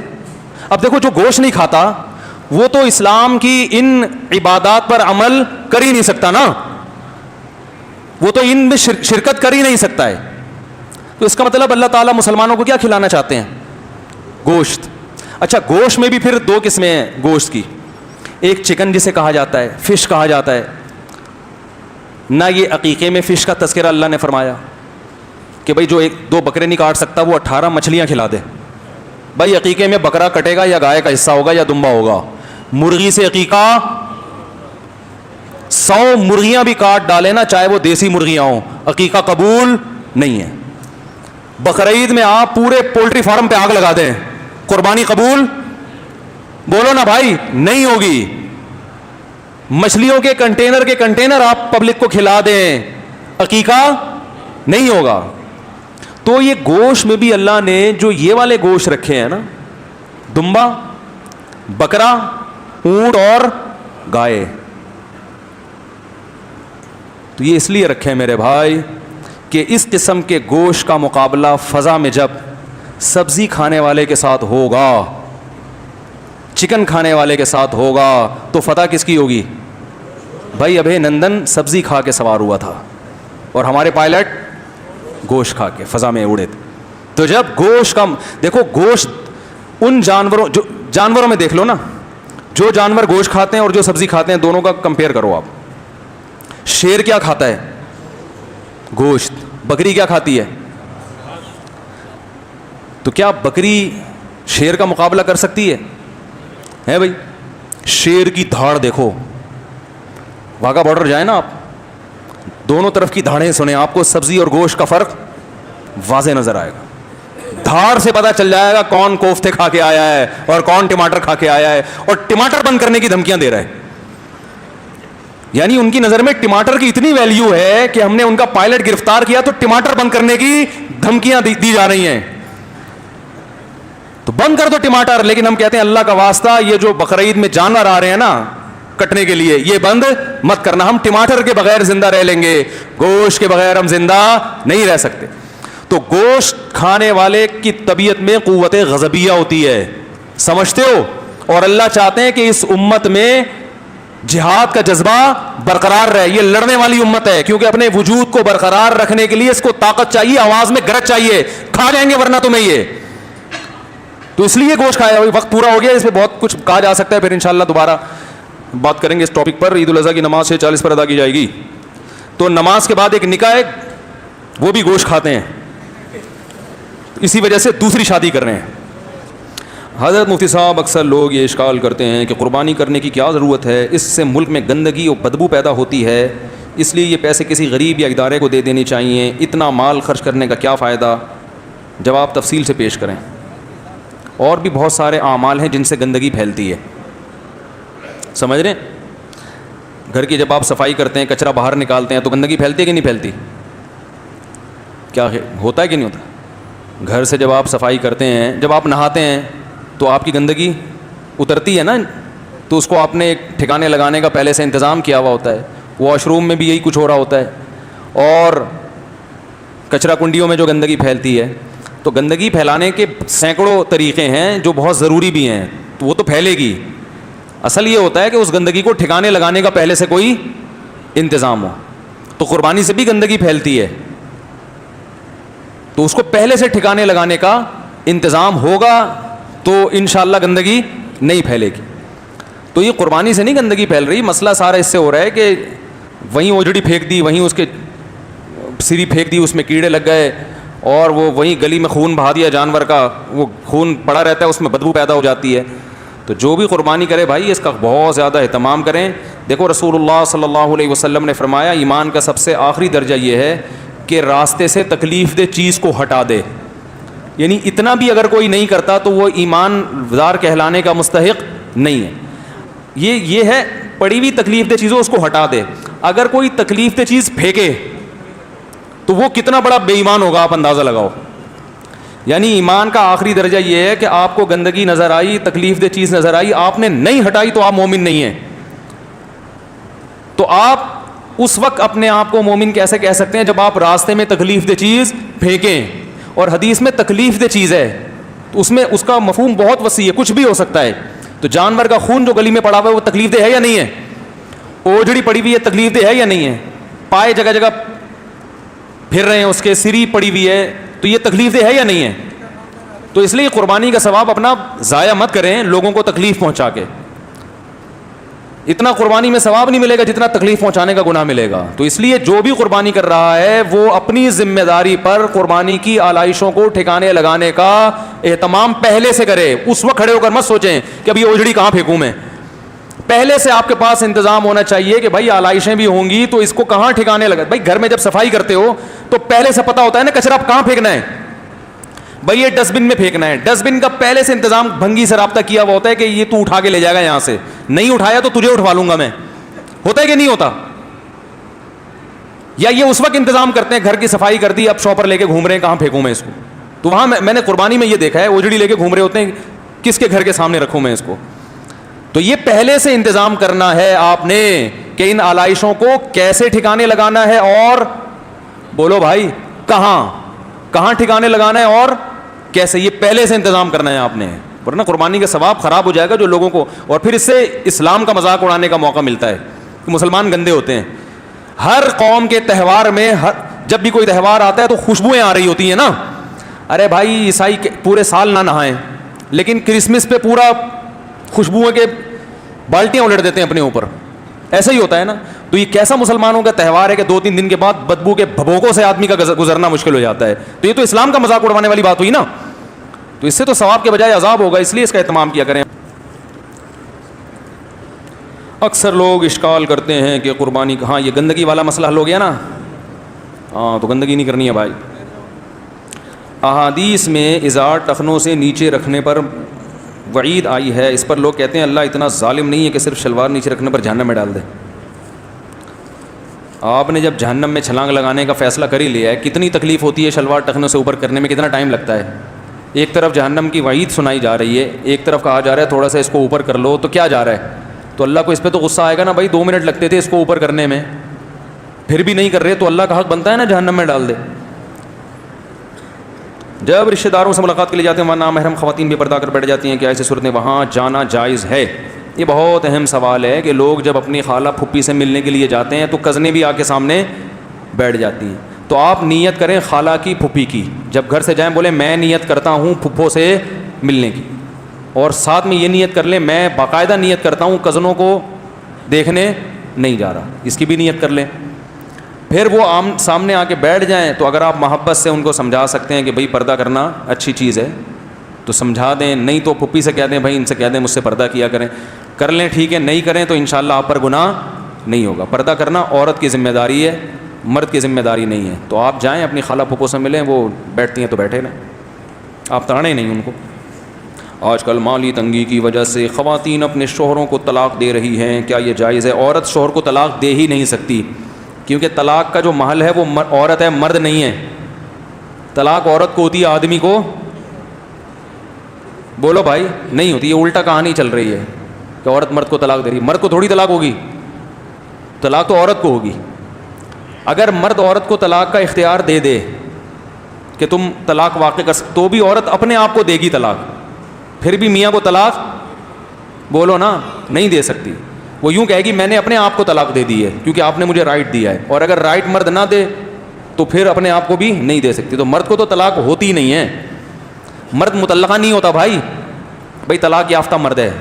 اب دیکھو جو گوشت نہیں کھاتا وہ تو اسلام کی ان عبادات پر عمل کر ہی نہیں سکتا نا, وہ تو ان میں شرکت کر ہی نہیں سکتا ہے. تو اس کا مطلب اللہ تعالیٰ مسلمانوں کو کیا کھلانا چاہتے ہیں؟ گوشت. اچھا گوشت میں بھی پھر 2 قسمیں ہیں گوشت کی. ایک چکن جسے کہا جاتا ہے, فش کہا جاتا ہے. نہ یہ عقیقے میں فش کا تذکرہ اللہ نے فرمایا کہ بھائی جو 1-2 بکرے نہیں کاٹ سکتا وہ 18 مچھلیاں کھلا دے. بھائی عقیقے میں بکرا کٹے گا یا گائے کا حصہ ہوگا یا دمبا ہوگا. مرغی سے عقیقہ 100 مرغیاں بھی کاٹ ڈالے نا, چاہے وہ دیسی مرغیاں ہوں, عقیقہ قبول نہیں ہے. بقرعید میں آپ پورے پولٹری فارم پہ آگ لگا دیں, قربانی قبول بولو نا بھائی نہیں ہوگی. مچھلیوں کے کنٹینر آپ پبلک کو کھلا دیں, عقیقہ نہیں ہوگا. تو یہ گوشت میں بھی اللہ نے جو یہ والے گوشت رکھے ہیں نا, دمبا, بکرا, اونٹ اور گائے, تو یہ اس لیے رکھے ہیں میرے بھائی کہ اس قسم کے گوشت کا مقابلہ فضا میں جب سبزی کھانے والے کے ساتھ ہوگا, چکن کھانے والے کے ساتھ ہوگا, تو فتح کس کی ہوگی؟ بھائی ابھی نندن سبزی کھا کے سوار ہوا تھا اور ہمارے پائلٹ گوشت کھا کے فضا میں اڑے تھے. تو جب گوشت کا دیکھو, گوشت ان جانوروں میں دیکھ لو نا, جو جانور گوشت کھاتے ہیں اور جو سبزی کھاتے ہیں دونوں کا کمپیئر کرو آپ. شیر کیا کھاتا ہے؟ گوشت. بکری کیا کھاتی ہے؟ تو کیا بکری شیر کا مقابلہ کر سکتی ہے؟ ہے بھائی. شیر کی دھاڑ دیکھو, واگا بارڈر جائیں نا آپ, دونوں طرف کی دھاڑیں سنیں, آپ کو سبزی اور گوشت کا فرق واضح نظر آئے گا. دھاڑ سے پتہ چل جائے گا کون کوفتے کھا کے آیا ہے اور کون ٹماٹر کھا کے آیا ہے, اور ٹماٹر بند کرنے کی دھمکیاں دے رہا ہے. یعنی ان کی نظر میں ٹماٹر کی اتنی ویلیو ہے کہ ہم نے ان کا پائلٹ گرفتار کیا تو ٹماٹر بند کرنے کی دھمکیاں دی جا رہی ہیں. تو بند کر دو ٹماٹر, لیکن ہم کہتے ہیں اللہ کا واسطہ یہ جو بقرعید میں جانور آ رہے ہیں نا کٹنے کے لیے, یہ بند مت کرنا, ہم ٹماٹر کے بغیر زندہ رہ لیں گے, گوشت کے بغیر ہم زندہ نہیں رہ سکتے. تو گوشت کھانے والے کی طبیعت میں قوت غضبیہ ہوتی ہے, سمجھتے ہو, اور اللہ چاہتے ہیں کہ اس امت میں جہاد کا جذبہ برقرار رہے. یہ لڑنے والی امت ہے, کیونکہ اپنے وجود کو برقرار رکھنے کے لیے اس کو طاقت چاہیے, آواز میں گرج چاہیے, کھا جائیں گے ورنہ تمہیں یہ. تو اس لیے گوشت کھایا. وقت پورا ہو گیا, اس پہ بہت کچھ کہا جا سکتا ہے, پھر انشاءاللہ دوبارہ بات کریں گے اس ٹاپک پر. عید الاضحیٰ کی نماز 6:40 پر ادا کی جائے گی. تو نماز کے بعد ایک نکاح ہے, وہ بھی گوشت کھاتے ہیں, اسی وجہ سے دوسری شادی کر رہے ہیں. حضرت مفتی صاحب, اکثر لوگ یہ اشکال کرتے ہیں کہ قربانی کرنے کی کیا ضرورت ہے, اس سے ملک میں گندگی اور بدبو پیدا ہوتی ہے, اس لیے یہ پیسے کسی غریب یا ادارے کو دے دینے چاہیے, اتنا مال خرچ کرنے کا کیا فائدہ؟ جواب تفصیل سے پیش کریں. اور بھی بہت سارے اعمال ہیں جن سے گندگی پھیلتی ہے, سمجھ رہے ہیں؟ گھر کی جب آپ صفائی کرتے ہیں, کچرا باہر نکالتے ہیں, تو گندگی پھیلتی ہے کہ نہیں پھیلتی؟ کیا ہوتا ہے کہ نہیں ہوتا؟ گھر سے جب آپ صفائی کرتے ہیں, جب آپ نہاتے ہیں تو آپ کی گندگی اترتی ہے نا, تو اس کو آپ نے ایک ٹھکانے لگانے کا پہلے سے انتظام کیا ہوا ہوتا ہے. واش روم میں بھی یہی کچھ ہو رہا ہوتا ہے, اور کچرا کنڈیوں میں جو گندگی پھیلتی ہے. تو گندگی پھیلانے کے سینکڑوں طریقے ہیں جو بہت ضروری بھی ہیں, تو وہ تو پھیلے گی. اصل یہ ہوتا ہے کہ اس گندگی کو ٹھکانے لگانے کا پہلے سے کوئی انتظام ہو. تو قربانی سے بھی گندگی پھیلتی ہے, تو اس کو پہلے سے ٹھکانے لگانے کا انتظام ہوگا تو انشاءاللہ گندگی نہیں پھیلے گی. تو یہ قربانی سے نہیں گندگی پھیل رہی, مسئلہ سارا اس سے ہو رہا ہے کہ وہیں اوجڑی پھینک دی, وہیں اس کے سری پھینک دی, اس میں کیڑے لگ گئے, اور وہ وہیں گلی میں خون بہا دیا جانور کا, وہ خون پڑا رہتا ہے, اس میں بدبو پیدا ہو جاتی ہے. تو جو بھی قربانی کرے بھائی اس کا بہت زیادہ اہتمام کریں. دیکھو رسول اللہ صلی اللہ علیہ وسلم نے فرمایا ایمان کا سب سے آخری درجہ یہ ہے کہ راستے سے تکلیف دہ چیز کو ہٹا دے. یعنی اتنا بھی اگر کوئی نہیں کرتا تو وہ ایمان دار کہلانے کا مستحق نہیں ہے. یہ ہے پڑی ہوئی تکلیف دہ چیزوں اس کو ہٹا دے. اگر کوئی تکلیف دہ چیز پھینکے تو وہ کتنا بڑا بے ایمان ہوگا, آپ اندازہ لگاؤ. یعنی ایمان کا آخری درجہ یہ ہے کہ آپ کو گندگی نظر آئی, تکلیف دہ چیز نظر آئی, آپ نے نہیں ہٹائی تو آپ مومن نہیں ہیں. تو آپ اس وقت اپنے آپ کو مومن کیسے کہہ سکتے ہیں جب آپ راستے میں تکلیف دہ چیز پھینکیں. اور حدیث میں تکلیف دہ چیز ہے تو اس میں اس کا مفہوم بہت وسیع ہے, کچھ بھی ہو سکتا ہے. تو جانور کا خون جو گلی میں پڑا ہوا ہے وہ تکلیف دہ ہے یا نہیں ہے؟ اوجڑی پڑی ہوئی ہے تکلیف دہ ہے یا نہیں ہے؟ پائے جگہ جگہ پھر رہے ہیں, اس کے سری پڑی ہوئی ہے, تو یہ تکلیف دہ ہے یا نہیں ہے؟ تو اس لیے قربانی کا ثواب اپنا ضائع مت کریں لوگوں کو تکلیف پہنچا کے. اتنا قربانی میں ثواب نہیں ملے گا جتنا تکلیف پہنچانے کا گناہ ملے گا. تو اس لیے جو بھی قربانی کر رہا ہے وہ اپنی ذمہ داری پر قربانی کی آلائشوں کو ٹھکانے لگانے کا اہتمام پہلے سے کرے. اس وقت کھڑے ہو کر مت سوچیں کہ ابھی اوجڑی کہاں پھینکوں میں. پہلے سے آپ کے پاس انتظام ہونا چاہیے کہ بھائی آلائشیں بھی ہوں گی تو اس کو کہاں ٹھکانے لگا. بھائی گھر میں جب صفائی کرتے ہو تو پہلے سے پتا ہوتا ہے نا کچرا کہاں پھینکنا ہے. بھائی یہ ڈسٹ بن میں پھینکنا ہے, ڈسٹ بن کا پہلے سے انتظام بھنگی سے رابطہ کیا ہوا ہوتا ہے کہ یہ تو اٹھا کے لے جائے گا یہاں سے, نہیں اٹھایا تو تجھے اٹھوا لوں گا میں. ہوتا ہے کہ نہیں ہوتا؟ یا یہ اس وقت انتظام کرتے ہیں گھر کی صفائی کر دی, اب شاپر لے کے گھوم رہے ہیں کہاں پھینکوں میں اس کو. تو وہاں میں نے قربانی میں یہ دیکھا ہے اوجڑی لے کے گھوم رہے ہوتے ہیں, کس کے گھر کے سامنے رکھوں میں اس کو. تو یہ پہلے سے انتظام کرنا ہے آپ نے کہ ان آلائشوں کو کیسے ٹھکانے لگانا ہے, اور بولو بھائی کہاں ٹھکانے لگانا ہے اور کیسے. یہ پہلے سے انتظام کرنا ہے آپ نے, ورنہ قربانی کا ثواب خراب ہو جائے گا جو لوگوں کو. اور پھر اس سے اسلام کا مذاق اڑانے کا موقع ملتا ہے کہ مسلمان گندے ہوتے ہیں. ہر قوم کے تہوار میں جب بھی کوئی تہوار آتا ہے تو خوشبوئیں آ رہی ہوتی ہیں نا. ارے بھائی عیسائی پورے سال نہ نہائیں لیکن کرسمس پہ پورا خوشبوؤں کے بالٹیاں الٹ دیتے ہیں اپنے اوپر, ایسا ہی ہوتا ہے نا. تو یہ کیسا مسلمانوں کا تہوار ہے کہ 2-3 دن کے بعد بدبو کے بھبوکوں سے آدمی کا گزرنا مشکل ہو جاتا ہے. تو یہ تو اسلام کا مذاق اڑانے والی بات ہوئی نا. تو اس سے تو ثواب کے بجائے عذاب ہوگا, اس لیے اس کا اہتمام کیا کریں. اکثر لوگ اشکال کرتے ہیں کہ قربانی کہاں، یہ گندگی والا مسئلہ حل ہو گیا نا. ہاں تو گندگی نہیں کرنی ہے بھائی. احادیث میں ازار ٹخنوں سے نیچے رکھنے پر وعید آئی ہے. اس پر لوگ کہتے ہیں اللہ اتنا ظالم نہیں ہے کہ صرف شلوار نیچے رکھنے پر جہنم میں ڈال دے. آپ نے جب جہنم میں چھلانگ لگانے کا فیصلہ کر ہی لیا ہے، کتنی تکلیف ہوتی ہے شلوار ٹخنوں سے اوپر کرنے میں، کتنا ٹائم لگتا ہے. ایک طرف جہنم کی وعید سنائی جا رہی ہے، ایک طرف کہا جا رہا ہے تھوڑا سا اس کو اوپر کر لو، تو کیا جا رہا ہے؟ تو اللہ کو اس پہ تو غصہ آئے گا نا بھائی، 2 منٹ لگتے تھے اس کو اوپر کرنے میں، پھر بھی نہیں کر رہے، تو اللہ کا حق بنتا ہے نا جہنم میں ڈال دے. جب رشتہ داروں سے ملاقات کے لیے جاتے ہیں وہاں نامحرم خواتین بھی پردہ کر بیٹھ جاتی ہیں، کیا ایسی صورت میں وہاں جانا جائز ہے؟ یہ بہت اہم سوال ہے کہ لوگ جب اپنی خالہ پھپھی سے ملنے کے لیے جاتے ہیں تو کزنیں بھی آ کے سامنے بیٹھ جاتی ہیں. تو آپ نیت کریں خالہ کی پھپھی کی، جب گھر سے جائیں بولیں میں نیت کرتا ہوں پھپھو سے ملنے کی، اور ساتھ میں یہ نیت کر لیں میں باقاعدہ نیت کرتا ہوں کزنوں کو دیکھنے نہیں جا رہا، اس کی بھی نیت کر لیں. پھر وہ سامنے آ کے بیٹھ جائیں تو اگر آپ محبت سے ان کو سمجھا سکتے ہیں کہ بھائی پردہ کرنا اچھی چیز ہے تو سمجھا دیں، نہیں تو پھپھی سے کہہ دیں بھائی ان سے کہہ دیں مجھ سے پردہ کیا کریں، کر لیں ٹھیک ہے، نہیں کریں تو انشاءاللہ آپ پر گناہ نہیں ہوگا. پردہ کرنا عورت کی ذمہ داری ہے، مرد کی ذمہ داری نہیں ہے. تو آپ جائیں اپنی خالہ پھپھو سے ملیں، وہ بیٹھتی ہیں تو بیٹھے نا، آپ تاڑیں نہیں ان کو. آج کل مالی تنگی کی وجہ سے خواتین اپنے شوہروں کو طلاق دے رہی ہیں، کیا یہ جائز ہے؟ عورت شوہر کو طلاق دے ہی نہیں سکتی، کیونکہ طلاق کا جو محل ہے وہ عورت ہے، مرد نہیں ہے. طلاق عورت کو ہوتی ہے، آدمی کو بولو بھائی نہیں ہوتی. یہ الٹا کہانی چل رہی ہے کہ عورت مرد کو طلاق دے رہی ہے، مرد کو تھوڑی طلاق ہوگی، طلاق تو عورت کو ہوگی. اگر مرد عورت کو طلاق کا اختیار دے دے کہ تم طلاق واقع کر سکتے، تو بھی عورت اپنے آپ کو دے گی طلاق، پھر بھی میاں کو طلاق بولو نا نہیں دے سکتی. وہ یوں کہے گی میں نے اپنے آپ کو طلاق دے دی ہے کیونکہ آپ نے مجھے رائٹ دیا ہے، اور اگر رائٹ مرد نہ دے تو پھر اپنے آپ کو بھی نہیں دے سکتی. تو مرد کو تو طلاق ہوتی نہیں ہے، مرد مطلقہ نہیں ہوتا بھائی طلاق یافتہ مرد ہے.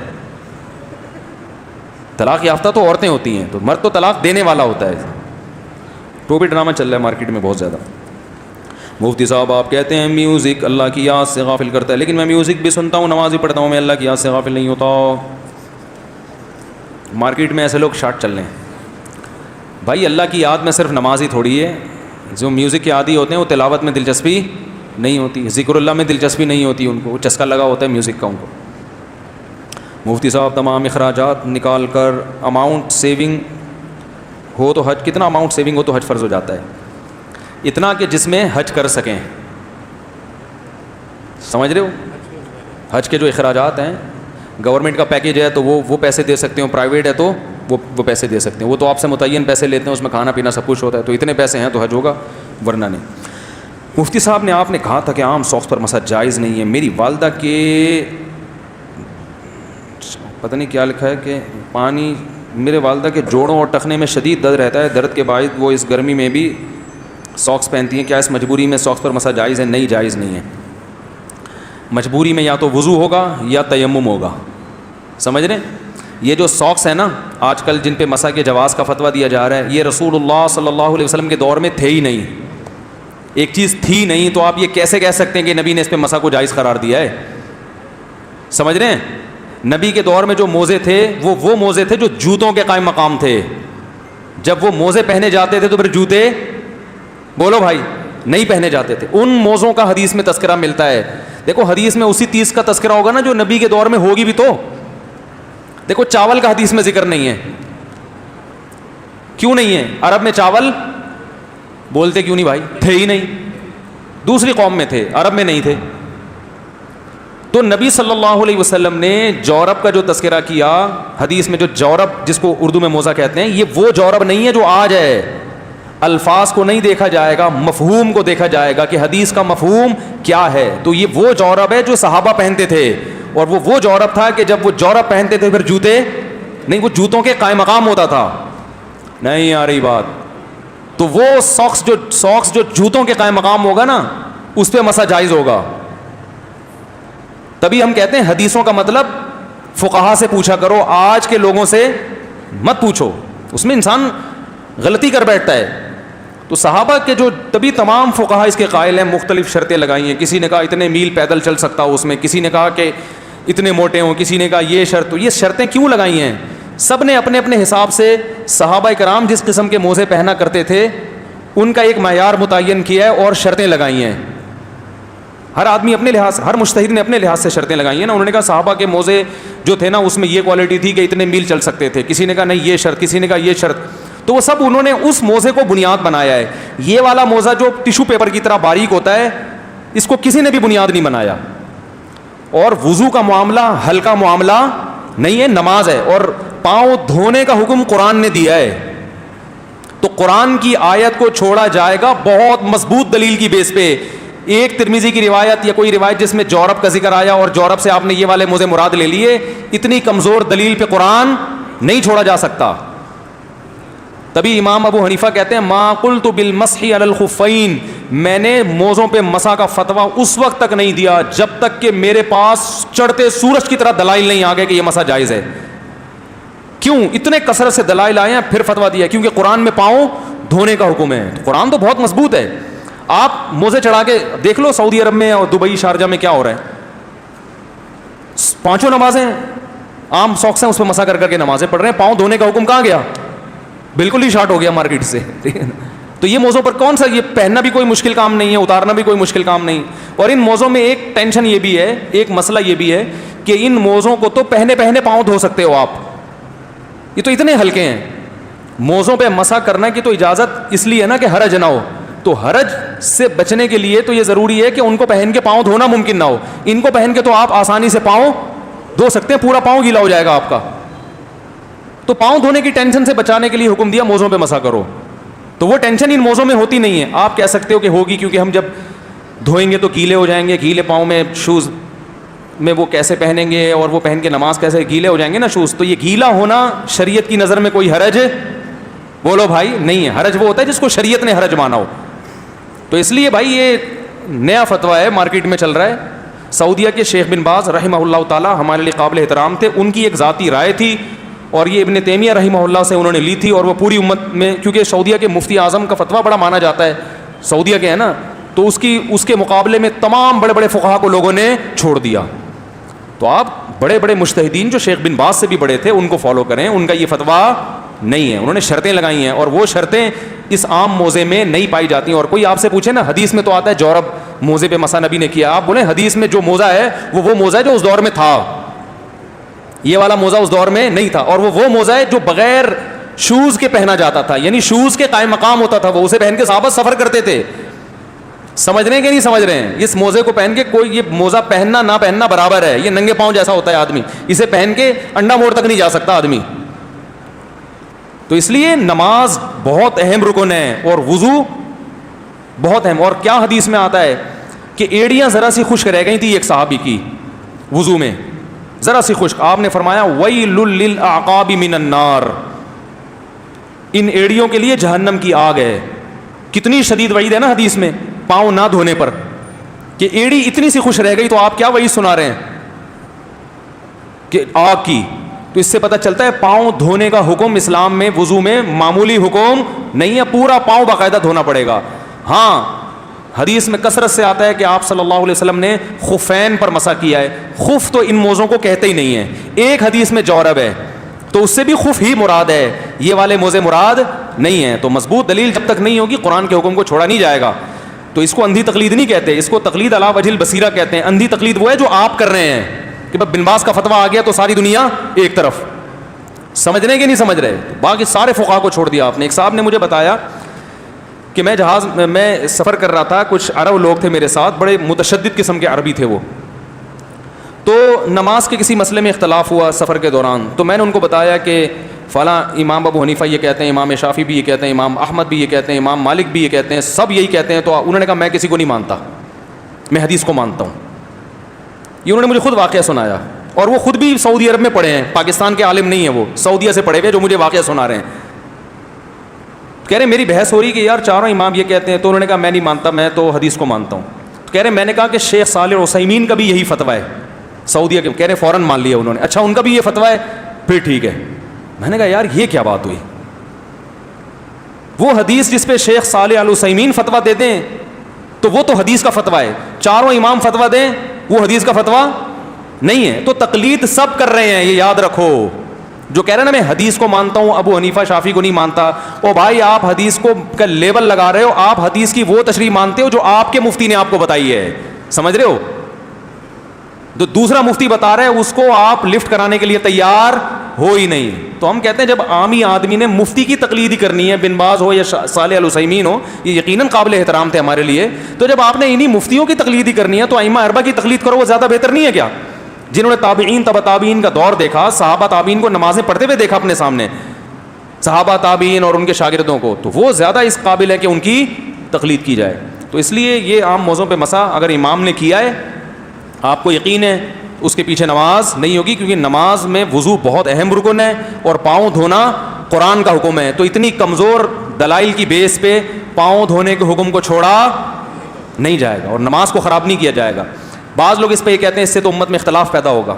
طلاق یافتہ تو عورتیں ہوتی ہیں، تو مرد تو طلاق دینے والا ہوتا ہے. ٹوپی ڈرامہ چل رہا ہے مارکیٹ میں بہت زیادہ. مفتی صاحب آپ کہتے ہیں میوزک اللہ کی یاد سے غافل کرتا ہے، لیکن میں میوزک بھی سنتا ہوں، نماز بھی پڑھتا ہوں، میں اللہ کی یاد سے غافل نہیں ہوتا. مارکیٹ میں ایسے لوگ شارٹ چل رہے ہیں. بھائی اللہ کی یاد میں صرف نماز ہی تھوڑی ہے، جو میوزک کے عادی ہوتے ہیں وہ تلاوت میں دلچسپی نہیں ہوتی، ذکر اللہ میں دلچسپی نہیں ہوتی ان کو، وہ چسکا لگا ہوتا ہے میوزک کا ان کو. مفتی صاحب تمام اخراجات نکال کر اماؤنٹ سیونگ ہو تو حج، کتنا اماؤنٹ سیونگ ہو تو حج فرض ہو جاتا ہے؟ اتنا کہ جس میں حج کر سکیں. سمجھ رہے ہو؟ حج کے جو اخراجات ہیں، گورنمنٹ کا پیکیج ہے تو وہ پیسے دے سکتے ہو، پرائیویٹ ہے تو وہ پیسے دے سکتے ہیں. وہ تو آپ سے متعین پیسے لیتے ہیں، اس میں کھانا پینا سب کچھ ہوتا ہے، تو اتنے پیسے ہیں تو حج ہوگا ورنہ نہیں. مفتی صاحب نے آپ نے کہا تھا کہ عام سوکس پر مسح جائز نہیں ہے. میری والدہ کے پتہ نہیں کیا لکھا ہے کہ پانی، میرے والدہ کے جوڑوں اور ٹخنے میں شدید درد رہتا ہے، درد کے باعث وہ اس گرمی میں بھی ساکس پہنتی ہیں، کیا اس مجبوری میں ساکس پر مسح جائز ہے؟ نہیں جائز نہیں ہے. مجبوری میں یا تو وضو ہوگا یا تیمم ہوگا. سمجھ رہے ہیں؟ یہ جو ساکس ہیں نا آج کل جن پہ مسح کے جواز کا فتویٰ دیا جا رہا ہے، یہ رسول اللہ صلی اللہ علیہ وسلم کے دور میں تھے ہی نہیں. ایک چیز تھی نہیں تو آپ یہ کیسے کہہ سکتے ہیں کہ نبی نے اس پہ مسح کو جائز قرار دیا ہے؟ سمجھ رہے ہیں؟ نبی کے دور میں جو موزے تھے وہ موزے تھے جو جوتوں کے قائم مقام تھے. جب وہ موزے پہنے جاتے تھے تو پھر جوتے بولو بھائی نہیں پہنے جاتے تھے. ان موزوں کا حدیث میں تذکرہ ملتا ہے. دیکھو حدیث میں اسی 30 کا تذکرہ ہوگا نا جو نبی کے دور میں ہوگی بھی. تو دیکھو چاول کا حدیث میں ذکر نہیں ہے. کیوں نہیں ہے؟ عرب میں چاول بولتے کیوں نہیں بھائی؟ تھے ہی نہیں. دوسری قوم میں تھے، عرب میں نہیں تھے. تو نبی صلی اللہ علیہ وسلم نے جورب کا جو تذکرہ کیا حدیث میں، جو جورب جس کو اردو میں موزہ کہتے ہیں، یہ وہ جورب نہیں ہے جو آج ہے. الفاظ کو نہیں دیکھا جائے گا، مفہوم کو دیکھا جائے گا کہ حدیث کا مفہوم کیا ہے. تو یہ وہ جورب ہے جو صحابہ پہنتے تھے، اور وہ جورب تھا کہ جب وہ جورب پہنتے تھے پھر جوتے نہیں، وہ جوتوں کے قائم مقام ہوتا تھا. نہیں آ رہی بات؟ تو وہ ساکس جو جوتوں کے قائم مقام ہوگا نا اس پہ مسح جائز ہوگا. تبھی ہم کہتے ہیں حدیثوں کا مطلب فقہا سے پوچھا کرو، آج کے لوگوں سے مت پوچھو، اس میں انسان غلطی کر بیٹھتا ہے. تو صحابہ کے جو تبھی تمام فقہا اس کے قائل ہیں. مختلف شرطیں لگائی ہیں. کسی نے کہا اتنے میل پیدل چل سکتا ہو اس میں، کسی نے کہا کہ اتنے موٹے ہوں، کسی نے کہا یہ شرط. تو یہ شرطیں کیوں لگائی ہیں؟ سب نے اپنے اپنے حساب سے صحابہ کرام جس قسم کے موزے پہنا کرتے تھے ان کا ایک معیار متعین کیا ہے اور شرطیں لگائی ہیں. ہر آدمی اپنے لحاظ، ہر مجتہد نے اپنے لحاظ سے شرطیں لگائی ہیں نا. انہوں نے کہا صحابہ کے موزے جو تھے نا اس میں یہ کوالٹی تھی کہ اتنے میل چل سکتے تھے، کسی نے کہا نہیں یہ شرط، کسی نے کہا یہ شرط. تو وہ سب انہوں نے اس موزے کو بنیاد بنایا ہے. یہ والا موزہ جو ٹیشو پیپر کی طرح باریک ہوتا ہے اس کو کسی نے بھی بنیاد نہیں بنایا. اور وضو کا معاملہ ہلکا معاملہ نہیں ہے، نماز ہے. اور پاؤں دھونے کا حکم قرآن نے دیا ہے. تو قرآن کی آیت کو چھوڑا جائے گا بہت مضبوط دلیل کی بیس پہ. ایک ترمذی کی روایت یا کوئی روایت جس میں جورب کا ذکر آیا اور جورب سے آپ نے یہ والے موزے مراد لے لیے، اتنی کمزور دلیل پہ قرآن نہیں چھوڑا جا سکتا. تبھی امام ابو حنیفہ کہتے ہیں ما قلت بالمسح علی الخفین، میں نے موزوں پہ مسح کا فتویٰ اس وقت تک نہیں دیا جب تک کہ میرے پاس چڑھتے سورج کی طرح دلائل نہیں آ گئے کہ یہ مسح جائز ہے. کیوں؟ اتنے کثرت سے دلائل آئے ہیں پھر فتویٰ دیا، کیونکہ قرآن میں پاؤں دھونے کا حکم ہے. قرآن تو بہت مضبوط ہے. آپ موزے چڑھا کے دیکھ لو سعودی عرب میں اور دبئی شارجہ میں کیا ہو رہا ہے. 5 نمازیں عام ساکس ہیں اس پہ مسح کر کے نمازیں پڑھ رہے ہیں. پاؤں دھونے کا حکم کہاں گیا؟ بالکل ہی شارٹ ہو گیا مارکیٹ سے. تو یہ موزوں پر کون سا، یہ پہننا بھی کوئی مشکل کام نہیں ہے، اتارنا بھی کوئی مشکل کام نہیں. اور ان موزوں میں ایک ٹینشن یہ بھی ہے، ایک مسئلہ یہ بھی ہے کہ ان موزوں کو تو پہنے پاؤں دھو سکتے ہو آپ، یہ تو اتنے ہلکے ہیں. موزوں پہ مسح کرنا کی تو اجازت اس لیے ہے نا کہ حرج نہ ہو. تو حرج سے بچنے کے لیے تو یہ ضروری ہے کہ ان کو پہن کے پاؤں دھونا ممکن نہ ہو. ان کو پہن کے تو آپ آسانی سے پاؤں دھو سکتے ہیں، پورا پاؤں گیلا ہو جائے گا آپ کا. تو پاؤں دھونے کی ٹینشن سے بچانے کے لیے حکم دیا موزوں پہ مسح کرو. تو وہ ٹینشن ان موزوں میں ہوتی نہیں ہے. آپ کہہ سکتے ہو کہ ہوگی کیونکہ ہم جب دھوئیں گے تو گیلے ہو جائیں گے، گیلے پاؤں میں شوز میں وہ کیسے پہنیں گے اور وہ پہن کے نماز کیسے، گیلے ہو جائیں گے نا شوز. تو یہ گیلا ہونا شریعت کی نظر میں کوئی حرج بولو بھائی نہیں ہے. حرج وہ ہوتا ہے جس کو شریعت نے حرج مانا ہو. تو اس لیے بھائی یہ نیا فتویٰ ہے مارکیٹ میں چل رہا ہے. سعودیہ کے شیخ بن باز رحمہ اللہ تعالی ہمارے لیے قابل احترام تھے. ان کی ایک ذاتی رائے تھی اور یہ ابن تیمیہ رحمہ اللہ سے انہوں نے لی تھی. اور وہ پوری امت میں، کیونکہ سعودیہ کے مفتی اعظم کا فتویٰ بڑا مانا جاتا ہے، سعودیہ کے ہے نا، تو اس کے مقابلے میں تمام بڑے بڑے فقہا کو لوگوں نے چھوڑ دیا. تو آپ بڑے بڑے مجتہدین جو شیخ بن باز سے بھی بڑے تھے ان کو فالو کریں. ان کا یہ فتویٰ نہیں ہے. انہوں نے شرطیں لگائی ہیں اور وہ شرطیں اس عام موزے میں نہیں پائی جاتی ہیں. اور کوئی آپ سے پوچھے نا حدیث میں تو آتا ہے جورب موزے پہ مسح نبی نے کیا، آپ بولیں حدیث میں جو موزہ ہے وہ موزہ ہے جو اس دور میں تھا. یہ والا موزہ اس دور میں نہیں تھا. اور وہ موزہ ہے جو بغیر شوز کے پہنا جاتا تھا، یعنی شوز کے قائم مقام ہوتا تھا. وہ اسے پہن کے صحابہ سفر کرتے تھے. سمجھ رہے ہیں کہ نہیں سمجھ رہے ہیں؟ اس موزے کو پہن کے کوئی، یہ موزہ پہننا نہ پہننا برابر ہے. یہ ننگے پاؤں جیسا ہوتا ہے آدمی، اسے پہن کے انڈا موڑ تک نہیں جا سکتا آدمی. تو اس لیے نماز بہت اہم رکن ہے اور وضو بہت اہم. اور کیا حدیث میں آتا ہے کہ ایڑیاں ذرا سی خشک رہ گئی تھی ایک صحابی کی وضو میں، ذرا سی خشک. آپ نے فرمایا ویل للاعقاب من النار، ان ایڑیوں کے لیے جہنم کی آگ ہے. کتنی شدید وعید ہے نا حدیث میں پاؤں نہ دھونے پر، کہ ایڑی اتنی سی خشک رہ گئی. تو آپ کیا وعید سنا رہے ہیں کہ آگ کی. تو اس سے پتہ چلتا ہے پاؤں دھونے کا حکم اسلام میں وضو میں معمولی حکم نہیں ہے، پورا پاؤں باقاعدہ دھونا پڑے گا. ہاں حدیث میں کثرت سے آتا ہے کہ آپ صلی اللہ علیہ وسلم نے خفین پر مسح کیا ہے. خف تو ان موزوں کو کہتے ہی نہیں ہے. ایک حدیث میں جورب ہے تو اس سے بھی خف ہی مراد ہے، یہ والے موزے مراد نہیں ہیں. تو مضبوط دلیل جب تک نہیں ہوگی قرآن کے حکم کو چھوڑا نہیں جائے گا. تو اس کو اندھی تقلید نہیں کہتے، اس کو تقلید علی وجہ البصیرہ کہتے ہیں. اندھی تقلید وہ ہے جو آپ کر رہے ہیں کہ بن باز کا فتویٰ آ گیا تو ساری دنیا ایک طرف. سمجھ رہے کہ نہیں سمجھ رہے؟ باقی سارے فقہا کو چھوڑ دیا آپ نے. ایک صاحب نے مجھے بتایا کہ میں سفر کر رہا تھا، کچھ عرب لوگ تھے میرے ساتھ، بڑے متشدد قسم کے عربی تھے وہ. تو نماز کے کسی مسئلے میں اختلاف ہوا سفر کے دوران. تو میں نے ان کو بتایا کہ فلاں امام ابو حنیفہ یہ کہتے ہیں، امام شافعی بھی یہ کہتے ہیں، امام احمد بھی یہ کہتے ہیں، امام مالک بھی یہ کہتے ہیں، سب یہی کہتے ہیں. تو انہوں نے کہا میں کسی کو نہیں مانتا، میں حدیث کو مانتا ہوں. یہ انہوں نے مجھے خود واقعہ سنایا اور وہ خود بھی سعودی عرب میں پڑھے ہیں، پاکستان کے عالم نہیں ہیں وہ، سعودیہ سے پڑھے ہوئے جو مجھے واقعہ سنا رہے ہیں. کہہ رہے میری بحث ہو رہی کہ یار چاروں امام یہ کہتے ہیں. تو انہوں نے کہا میں نہیں مانتا، میں تو حدیث کو مانتا ہوں. کہہ رہے میں نے کہا کہ شیخ صالح العثیمین کا بھی یہی فتویٰ ہے سعودیہ کے. کہہ رہے فوراً مان لیا انہوں نے. اچھا ان کا بھی یہ فتویٰ ہے، پھر ٹھیک ہے. میں نے کہا یار یہ کیا بات ہوئی؟ وہ حدیث جس پہ شیخ صالح العثیمین فتویٰ دیتے ہیں تو وہ تو حدیث کا فتویٰ ہے. چاروں امام فتویٰ دیں وہ حدیث کا فتویٰ نہیں ہے. تو تقلید سب کر رہے ہیں، یہ یاد رکھو. جو کہہ رہے ہیں نا میں حدیث کو مانتا ہوں, ابو حنیفہ شافعی کو نہیں مانتا, او بھائی آپ حدیث کو کا لیبل لگا رہے ہو, آپ حدیث کی وہ تشریح مانتے ہو جو آپ کے مفتی نے آپ کو بتائی ہے, سمجھ رہے ہو؟ تو دوسرا مفتی بتا رہا ہے اس کو آپ لفٹ کرانے کے لیے تیار ہو ہی نہیں. تو ہم کہتے ہیں جب عامی آدمی نے مفتی کی تقلید ہی کرنی ہے, بن باز ہو یا صالح العثیمین ہو, یہ یقیناً قابل احترام تھے ہمارے لیے, تو جب آپ نے انہی مفتیوں کی تقلید ہی کرنی ہے تو ائمہ اربعہ کی تقلید کرو, وہ زیادہ بہتر نہیں ہے کیا؟ جنہوں نے تابعین تبع تابعین کا دور دیکھا, صحابہ تابعین کو نمازیں پڑھتے ہوئے دیکھا اپنے سامنے, صحابہ تابعین اور ان کے شاگردوں کو, تو وہ زیادہ اس قابل ہے کہ ان کی تقلید کی جائے. تو اس لیے یہ عام موضوع پہ مسا اگر امام نے کیا ہے, آپ کو یقین ہے اس کے پیچھے نماز نہیں ہوگی, کیونکہ نماز میں وضو بہت اہم رکن ہے اور پاؤں دھونا قرآن کا حکم ہے. تو اتنی کمزور دلائل کی بیس پہ پاؤں دھونے کے حکم کو چھوڑا نہیں جائے گا اور نماز کو خراب نہیں کیا جائے گا. بعض لوگ اس پہ یہ کہتے ہیں اس سے تو امت میں اختلاف پیدا ہوگا,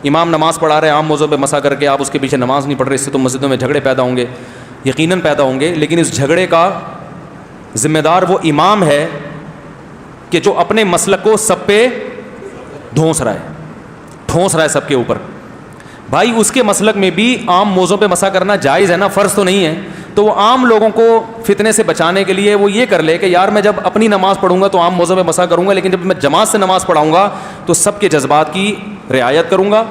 امام نماز پڑھا رہے ہیں عام موضوع پہ مسا کر کے, آپ اس کے پیچھے نماز نہیں پڑھ رہے, اس سے تو مسجدوں میں جھگڑے پیدا ہوں گے. یقیناً پیدا ہوں گے, لیکن اس جھگڑے کا ذمہ دار وہ امام ہے کہ جو اپنے مسلک کو سب پہ ٹھونس رہا ہے سب کے اوپر. بھائی اس کے مسلک میں بھی عام موضوع پہ مسا کرنا جائز ہے نا, فرض تو نہیں ہے. تو وہ عام لوگوں کو فتنے سے بچانے کے لیے وہ یہ کر لے کہ یار میں جب اپنی نماز پڑھوں گا تو عام موضوع پہ مسا کروں گا, لیکن جب میں جماعت سے نماز پڑھاؤں گا تو سب کے جذبات کی رعایت کروں گا,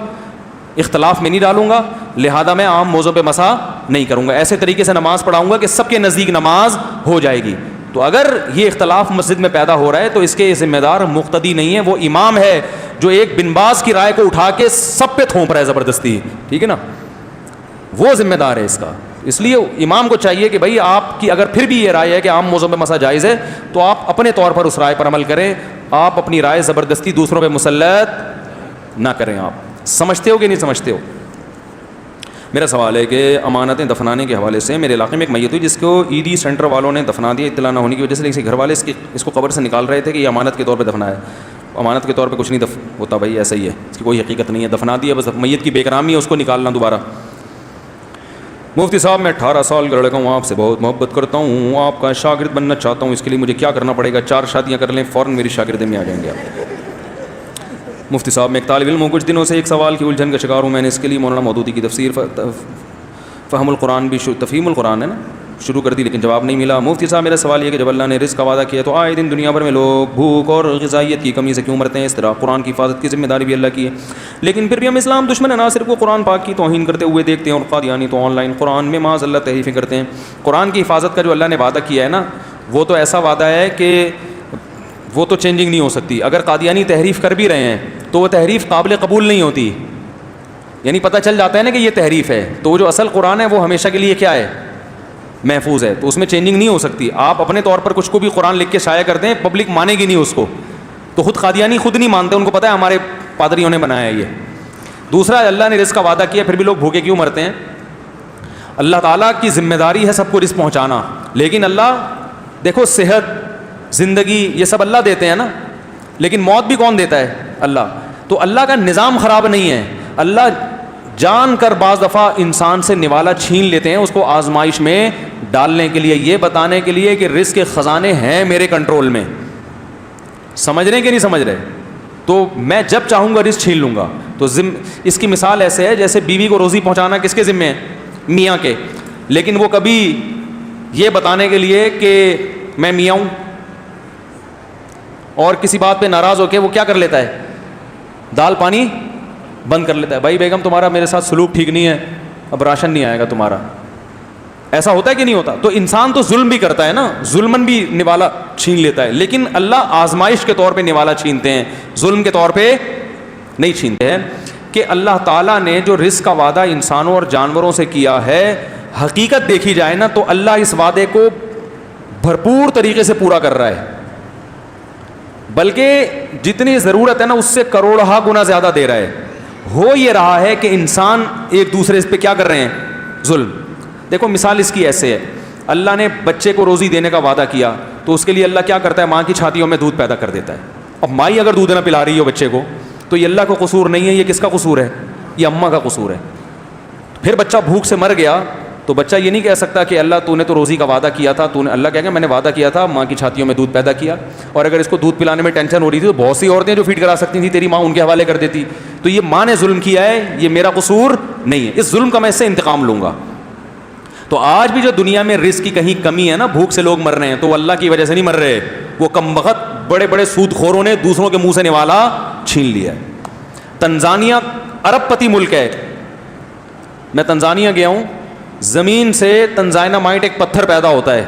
اختلاف میں نہیں ڈالوں گا, لہذا میں عام موضوع پہ مسا نہیں کروں گا. ایسے طریقے سے نماز پڑھاؤں گا کہ سب کے نزدیک نماز ہو جائے گی. تو اگر یہ اختلاف مسجد میں پیدا ہو رہا ہے تو اس کے ذمہ دار مقتدی نہیں ہے, وہ امام ہے جو ایک بن باز کی رائے کو اٹھا کے سب پہ تھوپ رہا ہے زبردستی, ٹھیک ہے نا, وہ ذمہ دار ہے اس کا. اس لیے امام کو چاہیے کہ بھائی آپ کی اگر پھر بھی یہ رائے ہے کہ عام موضوع پہ مسا جائز ہے تو آپ اپنے طور پر اس رائے پر عمل کریں, آپ اپنی رائے زبردستی دوسروں پہ مسلط نہ کریں. آپ سمجھتے ہو کہ نہیں سمجھتے ہو؟ میرا سوال ہے کہ امانتیں دفنانے کے حوالے سے میرے علاقے میں ایک میت ہوئی جس کو ایڈی سینٹر والوں نے دفنا دیا اطلاع نہ ہونے کی وجہ سے, لیکن گھر والے اس کو قبر سے نکال رہے تھے کہ یہ امانت کے طور پہ دفنا ہے. امانت کے طور پہ کچھ نہیں ہوتا بھائی, ایسا ہی ہے, اس کی کوئی حقیقت نہیں ہے, دفنا دیا بس, میت کی بے اکرامی ہے, اس کو نکالنا دوبارہ. مفتی صاحب میں 18 سال کا لڑکا ہوں, آپ سے بہت محبت کرتا ہوں, آپ کا شاگرد بننا چاہتا ہوں, اس کے لیے مجھے کیا کرنا پڑے گا؟ 4 شادیاں کر لیں, فوراً میری شاگردی میں آ جائیں گے آپ. مفتی صاحب میں ایک طالب علم ہوں, کچھ دنوں سے ایک سوال کی الجھن کا شکار ہوں. میں نے اس کے لیے مولانا مودودی کی تفسیر فہم القرآن بھی تفہیم القرآن ہے نا شروع کر دی, لیکن جواب نہیں ملا. مفتی صاحب میرا سوال یہ کہ جب اللہ نے رزق کا وعدہ کیا تو آئے دن دنیا بھر میں لوگ بھوک اور غذائیت کی کمی سے کیوں مرتے ہیں؟ اس طرح قرآن کی حفاظت کی ذمہ داری بھی اللہ کی ہے, لیکن پھر بھی ہم اسلام دشمن عناصر کو قرآن پاک کی توہین کرتے ہوئے دیکھتے ہیں, اور قادیانی تو آن لائن قرآن میں معاذ اللہ تحریفیں کرتے ہیں. قرآن کی حفاظت کا جو اللہ نے وعدہ کیا ہے نا, وہ تو ایسا وعدہ ہے کہ وہ تو چینجنگ نہیں ہو سکتی. اگر قادیانی تحریف کر بھی رہے ہیں تو وہ تحریف قابل قبول نہیں ہوتی, یعنی پتہ چل جاتا ہے نا کہ یہ تحریف ہے, تو وہ جو اصل قرآن ہے وہ ہمیشہ کے لیے کیا ہے؟ محفوظ ہے, تو اس میں چینجنگ نہیں ہو سکتی. آپ اپنے طور پر کچھ کو بھی قرآن لکھ کے شائع کر دیں, پبلک مانے گی نہیں اس کو. تو خود قادیانی خود نہیں مانتے, ان کو پتہ ہے ہمارے پادریوں نے بنایا ہے یہ. دوسرا, اللہ نے رزق کا وعدہ کیا پھر بھی لوگ بھوکے کیوں مرتے ہیں؟ اللہ تعالیٰ کی ذمہ داری ہے سب کو رزق پہنچانا, لیکن اللہ دیکھو صحت زندگی یہ سب اللہ دیتے ہیں نا, لیکن موت بھی کون دیتا ہے؟ اللہ. تو اللہ کا نظام خراب نہیں ہے, اللہ جان کر بعض دفعہ انسان سے نوالا چھین لیتے ہیں اس کو آزمائش میں ڈالنے کے لیے, یہ بتانے کے لیے کہ رزق کے خزانے ہیں میرے کنٹرول میں. سمجھ رہے ہیں کہ نہیں سمجھ رہے؟ تو میں جب چاہوں گا رزق چھین لوں گا. تو اس کی مثال ایسے ہے جیسے بیوی کو روزی پہنچانا کس کے ذمے ہے؟ میاں کے, لیکن وہ کبھی یہ بتانے کے لیے کہ میں میاں ہوں اور کسی بات پہ ناراض ہو کے وہ کیا کر لیتا ہے؟ دال پانی بند کر لیتا ہے. بھائی بیگم تمہارا میرے ساتھ سلوک ٹھیک نہیں ہے, اب راشن نہیں آئے گا تمہارا. ایسا ہوتا ہے کہ نہیں ہوتا؟ تو انسان تو ظلم بھی کرتا ہے نا, ظلمن بھی نوالا چھین لیتا ہے, لیکن اللہ آزمائش کے طور پہ نوالا چھینتے ہیں, ظلم کے طور پہ نہیں چھینتے ہیں. کہ اللہ تعالیٰ نے جو رزق کا وعدہ انسانوں اور جانوروں سے کیا ہے, حقیقت دیکھی جائے نا تو اللہ اس وعدے کو بھرپور طریقے سے پورا کر رہا ہے, بلکہ جتنی ضرورت ہے نا اس سے کروڑہ گنا زیادہ دے رہا ہے. ہو یہ رہا ہے کہ انسان ایک دوسرے پہ کیا کر رہے ہیں؟ ظلم. دیکھو مثال اس کی ایسے ہے, اللہ نے بچے کو روزی دینے کا وعدہ کیا تو اس کے لیے اللہ کیا کرتا ہے؟ ماں کی چھاتیوں میں دودھ پیدا کر دیتا ہے. اب مائی اگر دودھ نہ پلا رہی ہو بچے کو تو یہ اللہ کا قصور نہیں ہے, یہ کس کا قصور ہے؟ یہ اماں کا قصور ہے. پھر بچہ بھوک سے مر گیا تو بچہ یہ نہیں کہہ سکتا کہ اللہ تو نے تو روزی کا وعدہ کیا تھا, اللہ کہے گا میں نے وعدہ کیا تھا, ماں کی چھاتیوں میں دودھ پیدا کیا, اور اگر اس کو دودھ پلانے میں ٹینشن ہو رہی تھی تو بہت سی عورتیں جو فیڈ کرا سکتی تھیں تیری ماں ان کے حوالے کر دیتی. تو یہ ماں نے ظلم کیا ہے, یہ میرا قصور نہیں ہے, اس ظلم کا میں اس سے انتقام لوں گا. تو آج بھی جو دنیا میں رزق کی کہیں کمی ہے نا, بھوک سے لوگ مر رہے ہیں, تو وہ اللہ کی وجہ سے نہیں مر رہے, وہ کمبخت بڑے بڑے سود خوروں نے دوسروں کے منہ سے نوالا چھین لیا ہے. تنزانیہ ارب پتی ملک ہے. میں تنزانیہ گیا ہوں, زمین سے تنزائنامائٹ ایک پتھر پیدا ہوتا ہے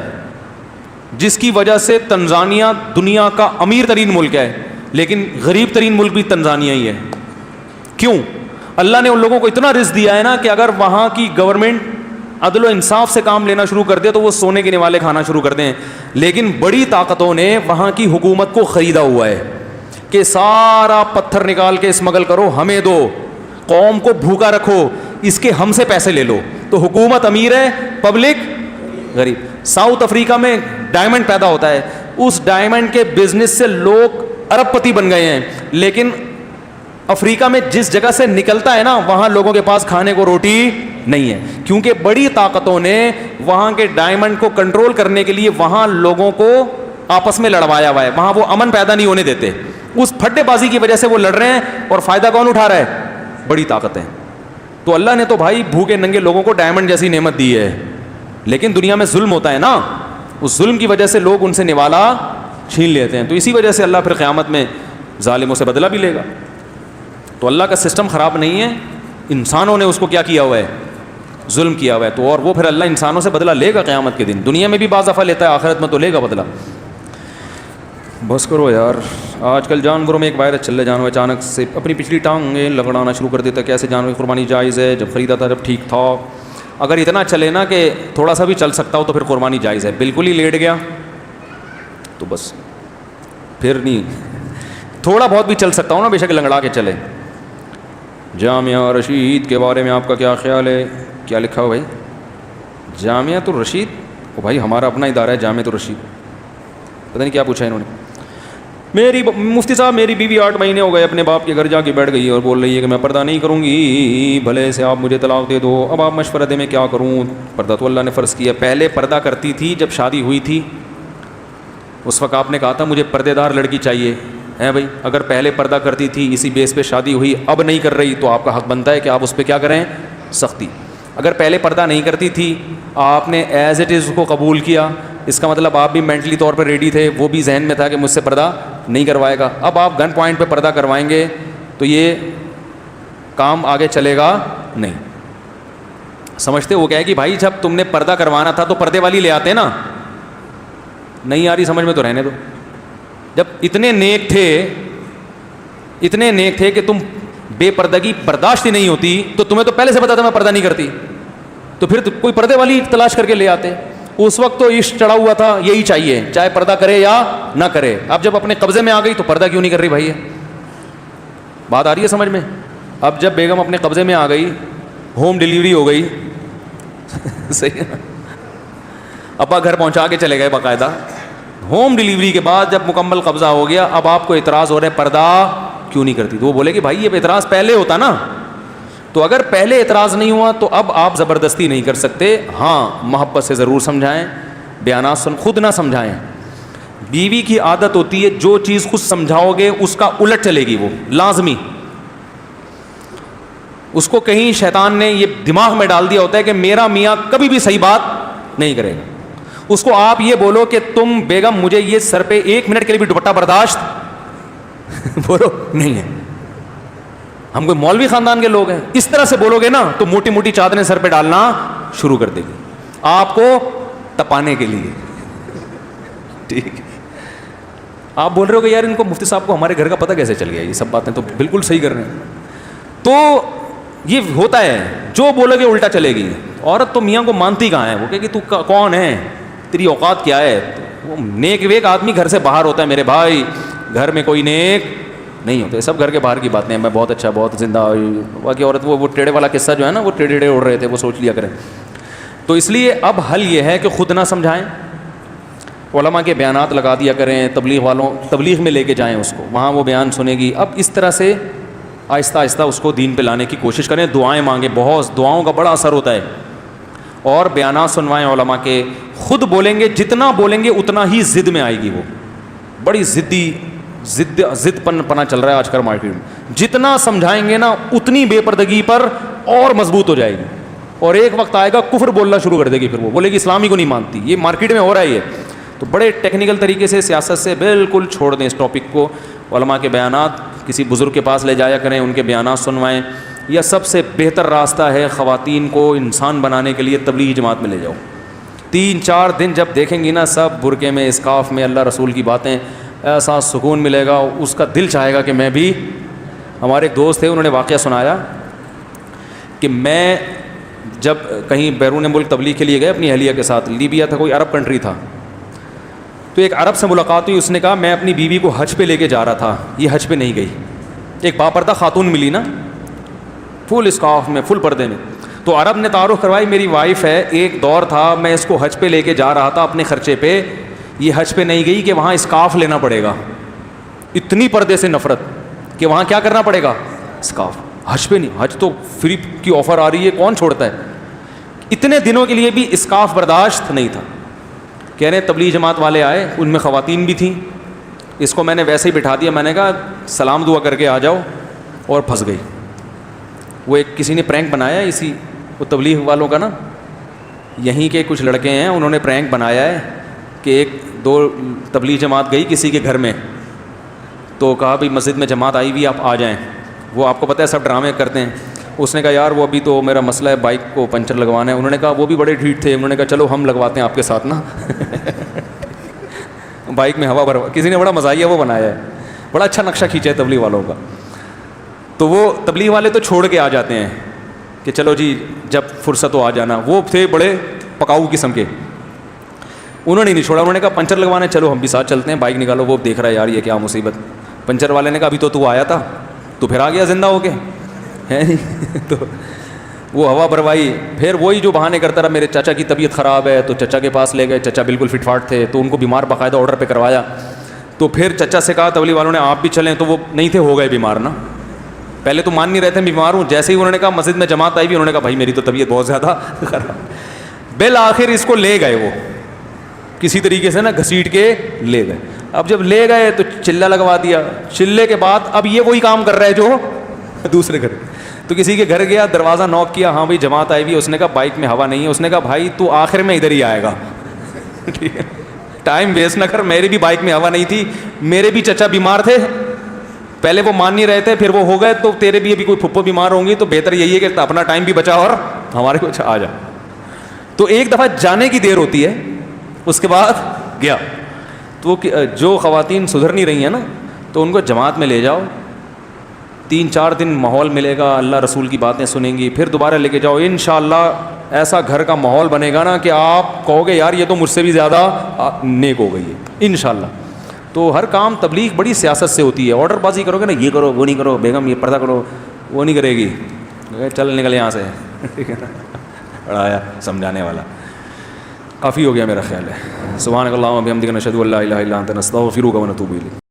جس کی وجہ سے تنزانیہ دنیا کا امیر ترین ملک ہے, لیکن غریب ترین ملک بھی تنزانیہ ہی ہے. کیوں؟ اللہ نے ان لوگوں کو اتنا رزق دیا ہے نا کہ اگر وہاں کی گورنمنٹ عدل و انصاف سے کام لینا شروع کر دے تو وہ سونے کے نوالے کھانا شروع کر دیں. لیکن بڑی طاقتوں نے وہاں کی حکومت کو خریدا ہوا ہے کہ سارا پتھر نکال کے اسمگل کرو, ہمیں دو, قوم کو بھوکا رکھو, اس کے ہم سے پیسے لے لو. تو حکومت امیر ہے, پبلک غریب. ساؤتھ افریقہ میں ڈائمنڈ پیدا ہوتا ہے, اس ڈائمنڈ کے بزنس سے لوگ ارب پتی بن گئے ہیں, لیکن افریقہ میں جس جگہ سے نکلتا ہے نا وہاں لوگوں کے پاس کھانے کو روٹی نہیں ہے, کیونکہ بڑی طاقتوں نے وہاں کے ڈائمنڈ کو کنٹرول کرنے کے لیے وہاں لوگوں کو آپس میں لڑوایا ہوا ہے, وہاں وہ امن پیدا نہیں ہونے دیتے. اس پھٹے بازی کی وجہ سے وہ لڑ رہے ہیں, اور فائدہ کون اٹھا رہا ہے؟ بڑی طاقتیں. تو اللہ نے تو بھائی بھوکے ننگے لوگوں کو ڈائمنڈ جیسی نعمت دی ہے, لیکن دنیا میں ظلم ہوتا ہے نا, اس ظلم کی وجہ سے لوگ ان سے نوالا چھین لیتے ہیں. تو اسی وجہ سے اللہ پھر قیامت میں ظالموں سے بدلہ بھی لے گا. تو اللہ کا سسٹم خراب نہیں ہے, انسانوں نے اس کو کیا کیا ہوا ہے؟ ظلم کیا ہوا ہے. تو اور وہ پھر اللہ انسانوں سے بدلہ لے گا قیامت کے دن. دنیا میں بھی بعض دفعہ لیتا ہے, آخرت میں تو لے گا بدلہ. بس کرو یار, آج کل جانوروں میں ایک وائرس چل رہا ہے, جانور اچانک سے اپنی پچھلی ٹانگیں لگڑانا شروع کر دیتا ہے. کیسے جانور کی قربانی جائز ہے؟ جب خریدا تھا جب ٹھیک تھا, اگر اتنا چلے نا کہ تھوڑا سا بھی چل سکتا ہو تو پھر قربانی جائز ہے. بالکل ہی لیٹ گیا تو بس پھر نہیں, تھوڑا بہت بھی چل سکتا ہوں نا, بے شک لنگڑا کے چلے. جامعہ رشید کے بارے میں آپ کا کیا خیال ہے؟ کیا لکھا ہو بھائی؟ جامعہ الرشید, او بھائی ہمارا اپنا ادارہ ہے جامعہ الرشید, پتہ نہیں کیا پوچھا انہوں نے. میری مفتی صاحب میری بیوی 8 مہینے ہو گئے اپنے باپ کے گھر جا کے بیٹھ گئی ہے اور بول رہی ہے کہ میں پردہ نہیں کروں گی, بھلے سے آپ مجھے طلاق دے دو. اب آپ مشورہ دیں میں کیا کروں؟ پردہ تو اللہ نے فرض کیا. پہلے پردہ کرتی تھی جب شادی ہوئی تھی, اس وقت آپ نے کہا تھا مجھے پردے دار لڑکی چاہیے ہے بھائی. اگر پہلے پردہ کرتی تھی اسی بیس پہ شادی ہوئی, اب نہیں کر رہی, تو آپ کا حق بنتا ہے کہ آپ اس پہ کیا کریں؟ سختی. اگر پہلے پردہ نہیں کرتی تھی, آپ نے ایز اٹ از اس کو قبول کیا, اس کا مطلب آپ بھی مینٹلی طور پر ریڈی تھے, وہ بھی ذہن میں تھا کہ مجھ سے پردہ نہیں کروائے گا. اب آپ گن پوائنٹ پہ پردہ کروائیں گے تو یہ کام آگے چلے گا نہیں. سمجھتے وہ کیا ہے کہ بھائی جب تم نے پردہ کروانا تھا تو پردے والی لے آتے نا. نہیں آ رہی سمجھ میں تو رہنے دو. جب اتنے نیک تھے کہ تم بے پردگی برداشت ہی نہیں ہوتی تو تمہیں تو پہلے سے پتا تھا میں پردہ نہیں کرتی, تو پھر کوئی پردے والی تلاش کر کے لے آتے. اس وقت تو عشق چڑھا ہوا تھا, یہی چاہیے چاہے پردہ کرے یا نہ کرے. اب جب اپنے قبضے میں آ گئی تو پردہ کیوں نہیں کر رہی بھائی؟ بات آ رہی ہے سمجھ میں؟ اب جب بیگم اپنے قبضے میں آ گئی, ہوم ڈیلیوری ہو گئی, صحیح ہے, ابا گھر پہنچا کے چلے گئے باقاعدہ. ہوم ڈیلیوری کے بعد جب مکمل قبضہ ہو گیا, اب آپ کو اعتراض ہو رہا ہے پردہ کیوں نہیں کرتی. تو وہ بولے کہ بھائی یہ اعتراض پہلے ہوتا نا, تو اگر پہلے اعتراض نہیں ہوا تو اب آپ زبردستی نہیں کر سکتے. ہاں محبت سے ضرور سمجھائیں, بیانات خود نہ سمجھائیں. بیوی کی عادت ہوتی ہے جو چیز خود سمجھاؤ گے اس کا الٹ چلے گی, وہ لازمی. اس کو کہیں شیطان نے یہ دماغ میں ڈال دیا ہوتا ہے کہ میرا میاں کبھی بھی صحیح بات نہیں کرے گا. اس کو آپ یہ بولو کہ تم بیگم مجھے یہ سر پہ 1 منٹ کے لیے بھی دوپٹہ برداشت بولو نہیں ہے. ہم کوئی مولوی خاندان کے لوگ ہیں, اس طرح سے بولو گے نا تو موٹی موٹی چادریں سر پہ ڈالنا شروع کر دے گی آپ کو تپانے کے لیے. ٹھیک, آپ بول رہے ہو کہ یار ان کو مفتی صاحب کو ہمارے گھر کا پتہ کیسے چل گیا؟ یہ سب باتیں تو بالکل صحیح کر رہے ہیں. تو یہ ہوتا ہے, جو بولو گے الٹا چلے گی. عورت تو میاں کو مانتی کہاں ہے, وہ کہ تو کون ہے, تیری اوقات کیا ہے. وہ نیک ویک آدمی گھر سے باہر ہوتا ہے میرے بھائی, گھر میں کوئی نیک نہیں ہوتے, سب گھر کے باہر کی باتیں ہیں. میں بہت اچھا بہت زندہ, باقی عورت وہ ٹیڑے والا قصہ جو ہے نا, وہ ٹیڑے اڑ رہے تھے, وہ سوچ لیا کریں. تو اس لیے اب حل یہ ہے کہ خود نہ سمجھائیں, علماء کے بیانات لگا دیا کریں, تبلیغ والوں تبلیغ میں لے کے جائیں اس کو, وہاں وہ بیان سنے گی. اب اس طرح سے آہستہ آہستہ اس کو دین پہ لانے کی کوشش کریں. دعائیں مانگیں, بہت دعاؤں کا بڑا اثر ہوتا ہے. اور بیانات سنوائیں علماء کے. خود بولیں گے, جتنا بولیں گے اتنا ہی ضد میں آئے گی. وہ بڑی ضد پنا چل رہا ہے آج کل مارکیٹ میں. جتنا سمجھائیں گے نا اتنی بے پردگی پر اور مضبوط ہو جائے گی, اور ایک وقت آئے گا کفر بولنا شروع کر دے گی, پھر وہ بولے گی اسلامی کو نہیں مانتی. یہ مارکیٹ میں ہو رہا ہے یہ. تو بڑے ٹیکنیکل طریقے سے سیاست سے بالکل چھوڑ دیں اس ٹاپک کو. علماء کے بیانات کسی بزرگ کے پاس لے جایا کریں, ان کے بیانات سنوائیں. یا سب سے بہتر راستہ ہے خواتین کو انسان بنانے کے لیے تبلیغی جماعت میں لے جاؤ. 3-4 دن جب دیکھیں گی نا سب برقعے میں, اسکارف میں, اللہ رسول کی باتیں, ایسا سکون ملے گا, اس کا دل چاہے گا کہ میں بھی. ہمارے ایک دوست تھے, انہوں نے واقعہ سنایا کہ میں جب کہیں بیرون ملک تبلیغ کے لیے گئے اپنی اہلیہ کے ساتھ, لیبیا تھا, کوئی عرب کنٹری تھا, تو ایک عرب سے ملاقات ہوئی. اس نے کہا میں اپنی بیوی کو حج پہ لے کے جا رہا تھا, یہ حج پہ نہیں گئی. ایک باپردہ خاتون ملی نا, فل اسکارف میں, فل پردے میں. تو عرب نے تعارف کروائی, میری وائف ہے, ایک دور تھا میں اس کو حج پہ لے کے جا رہا تھا اپنے خرچے پہ, یہ حج پہ نہیں گئی کہ وہاں اسکارف لینا پڑے گا. اتنی پردے سے نفرت کہ وہاں کیا کرنا پڑے گا, اسکارف. حج پہ نہیں, حج تو فری کی آفر آ رہی ہے, کون چھوڑتا ہے. اتنے دنوں کے لیے بھی اسکارف برداشت نہیں تھا. کہہ رہے تبلیغ جماعت والے آئے, ان میں خواتین بھی تھیں. اس کو میں نے ویسے ہی بٹھا دیا, میں نے کہا سلام دعا کر کے آ جاؤ, اور پھنس گئی. وہ ایک کسی نے پرینک بنایا اسی وہ تبلیغ والوں کا نا, یہیں کے کچھ لڑکے ہیں, انہوں نے پرینک بنایا ہے کہ 1-2 تبلیغ جماعت گئی کسی کے گھر میں, تو کہا بھائی مسجد میں جماعت آئی ہوئی, آپ آ جائیں. وہ آپ کو پتہ ہے سب ڈرامے کرتے ہیں. اس نے کہا یار وہ ابھی تو میرا مسئلہ ہے, بائک کو پنچر لگوانا ہے. انہوں نے کہا وہ بھی بڑے ڈھیٹ تھے, انہوں نے کہا چلو ہم لگواتے ہیں آپ کے ساتھ نا. بائک میں ہوا بھر, کسی نے بڑا مزاحیہ وہ بنایا ہے, بڑا اچھا نقشہ کھینچا ہے تبلیغ والوں کا. تو وہ تبلیغ والے تو چھوڑ کے آ جاتے ہیں کہ چلو جی جب فرصت ہو آ جانا. وہ تھے بڑے پکاؤ قسم کے, انہوں نے نہیں چھوڑا. انہوں نے کہا پنچر لگوانے, چلو ہم بھی ساتھ چلتے ہیں, بائک نکالو. وہ دیکھ رہا ہے یار یہ کیا مصیبت. پنچر والے نے کہا ابھی تو آیا تھا, تو پھر آ گیا زندہ ہو کے, ہے نہیں. تو وہ ہوا بھروائی. پھر وہی جو بہانے کرتا رہا, میرے چچا کی طبیعت خراب ہے, تو چچا کے پاس لے گئے. چچا بالکل فٹ فاٹ تھے, تو ان کو بیمار باقاعدہ آرڈر پہ کروایا. تو پھر چچا سے کہا تبلیغ والوں نے آپ بھی چلیں, تو وہ نہیں تھے, ہو گئے بیمار نا. پہلے تو مان نہیں رہے تھے بیمار ہوں, جیسے ہی انہوں نے کہا مسجد میں جماعت آئی بھی, انہوں نے کہا بھائی میری تو طبیعت بہت زیادہ خراب. بالآخر اس کو لے گئے, وہ کسی طریقے سے نا گھسیٹ کے لے گئے. اب جب لے گئے تو چلہ لگوا دیا. چلے کے بعد اب یہ وہی کام کر رہا ہے جو دوسرے گھر. تو کسی کے گھر گیا, دروازہ نوک کیا, ہاں بھائی جماعت آئی ہوئی. اس نے کہا بائک میں ہوا نہیں ہے. اس نے کہا بھائی تو آخر میں ادھر ہی آئے گا, ٹھیک ہے, ٹائم ویسٹ نہ کر. میری بھی بائک میں ہوا نہیں تھی, میرے بھی چچا بیمار تھے, پہلے وہ مان نہیں رہے تھے, پھر وہ ہو گئے, تو تیرے بھی ابھی کوئی پھپھو بیمار ہوں گی, تو بہتر یہی ہے کہ اپنا ٹائم بھی بچا اور ہمارے کچھ آ جا. تو ایک دفعہ جانے کی دیر ہوتی ہے, اس کے بعد گیا. تو جو خواتین سدھر نہیں رہی ہیں نا, تو ان کو جماعت میں لے جاؤ. 3-4 دن ماحول ملے گا, اللہ رسول کی باتیں سنیں گی, پھر دوبارہ لے کے جاؤ. انشاءاللہ ایسا گھر کا ماحول بنے گا نا کہ آپ کہو گے یار یہ تو مجھ سے بھی زیادہ نیک ہو گئی ہے انشاءاللہ. تو ہر کام تبلیغ بڑی سیاست سے ہوتی ہے. آرڈر بازی کرو گے نا, یہ کرو وہ نہیں کرو, بیگم یہ پردہ کرو, وہ نہیں کرے گی, چل نکل یہاں سے, ٹھیک ہے نا. پڑھایا سمجھانے والا کافی ہو گیا میرا خیال ہے. سبحانک اللہم و بحمدک نشہد ان لا الہ الا انت نستغفرک و نتوب الیک.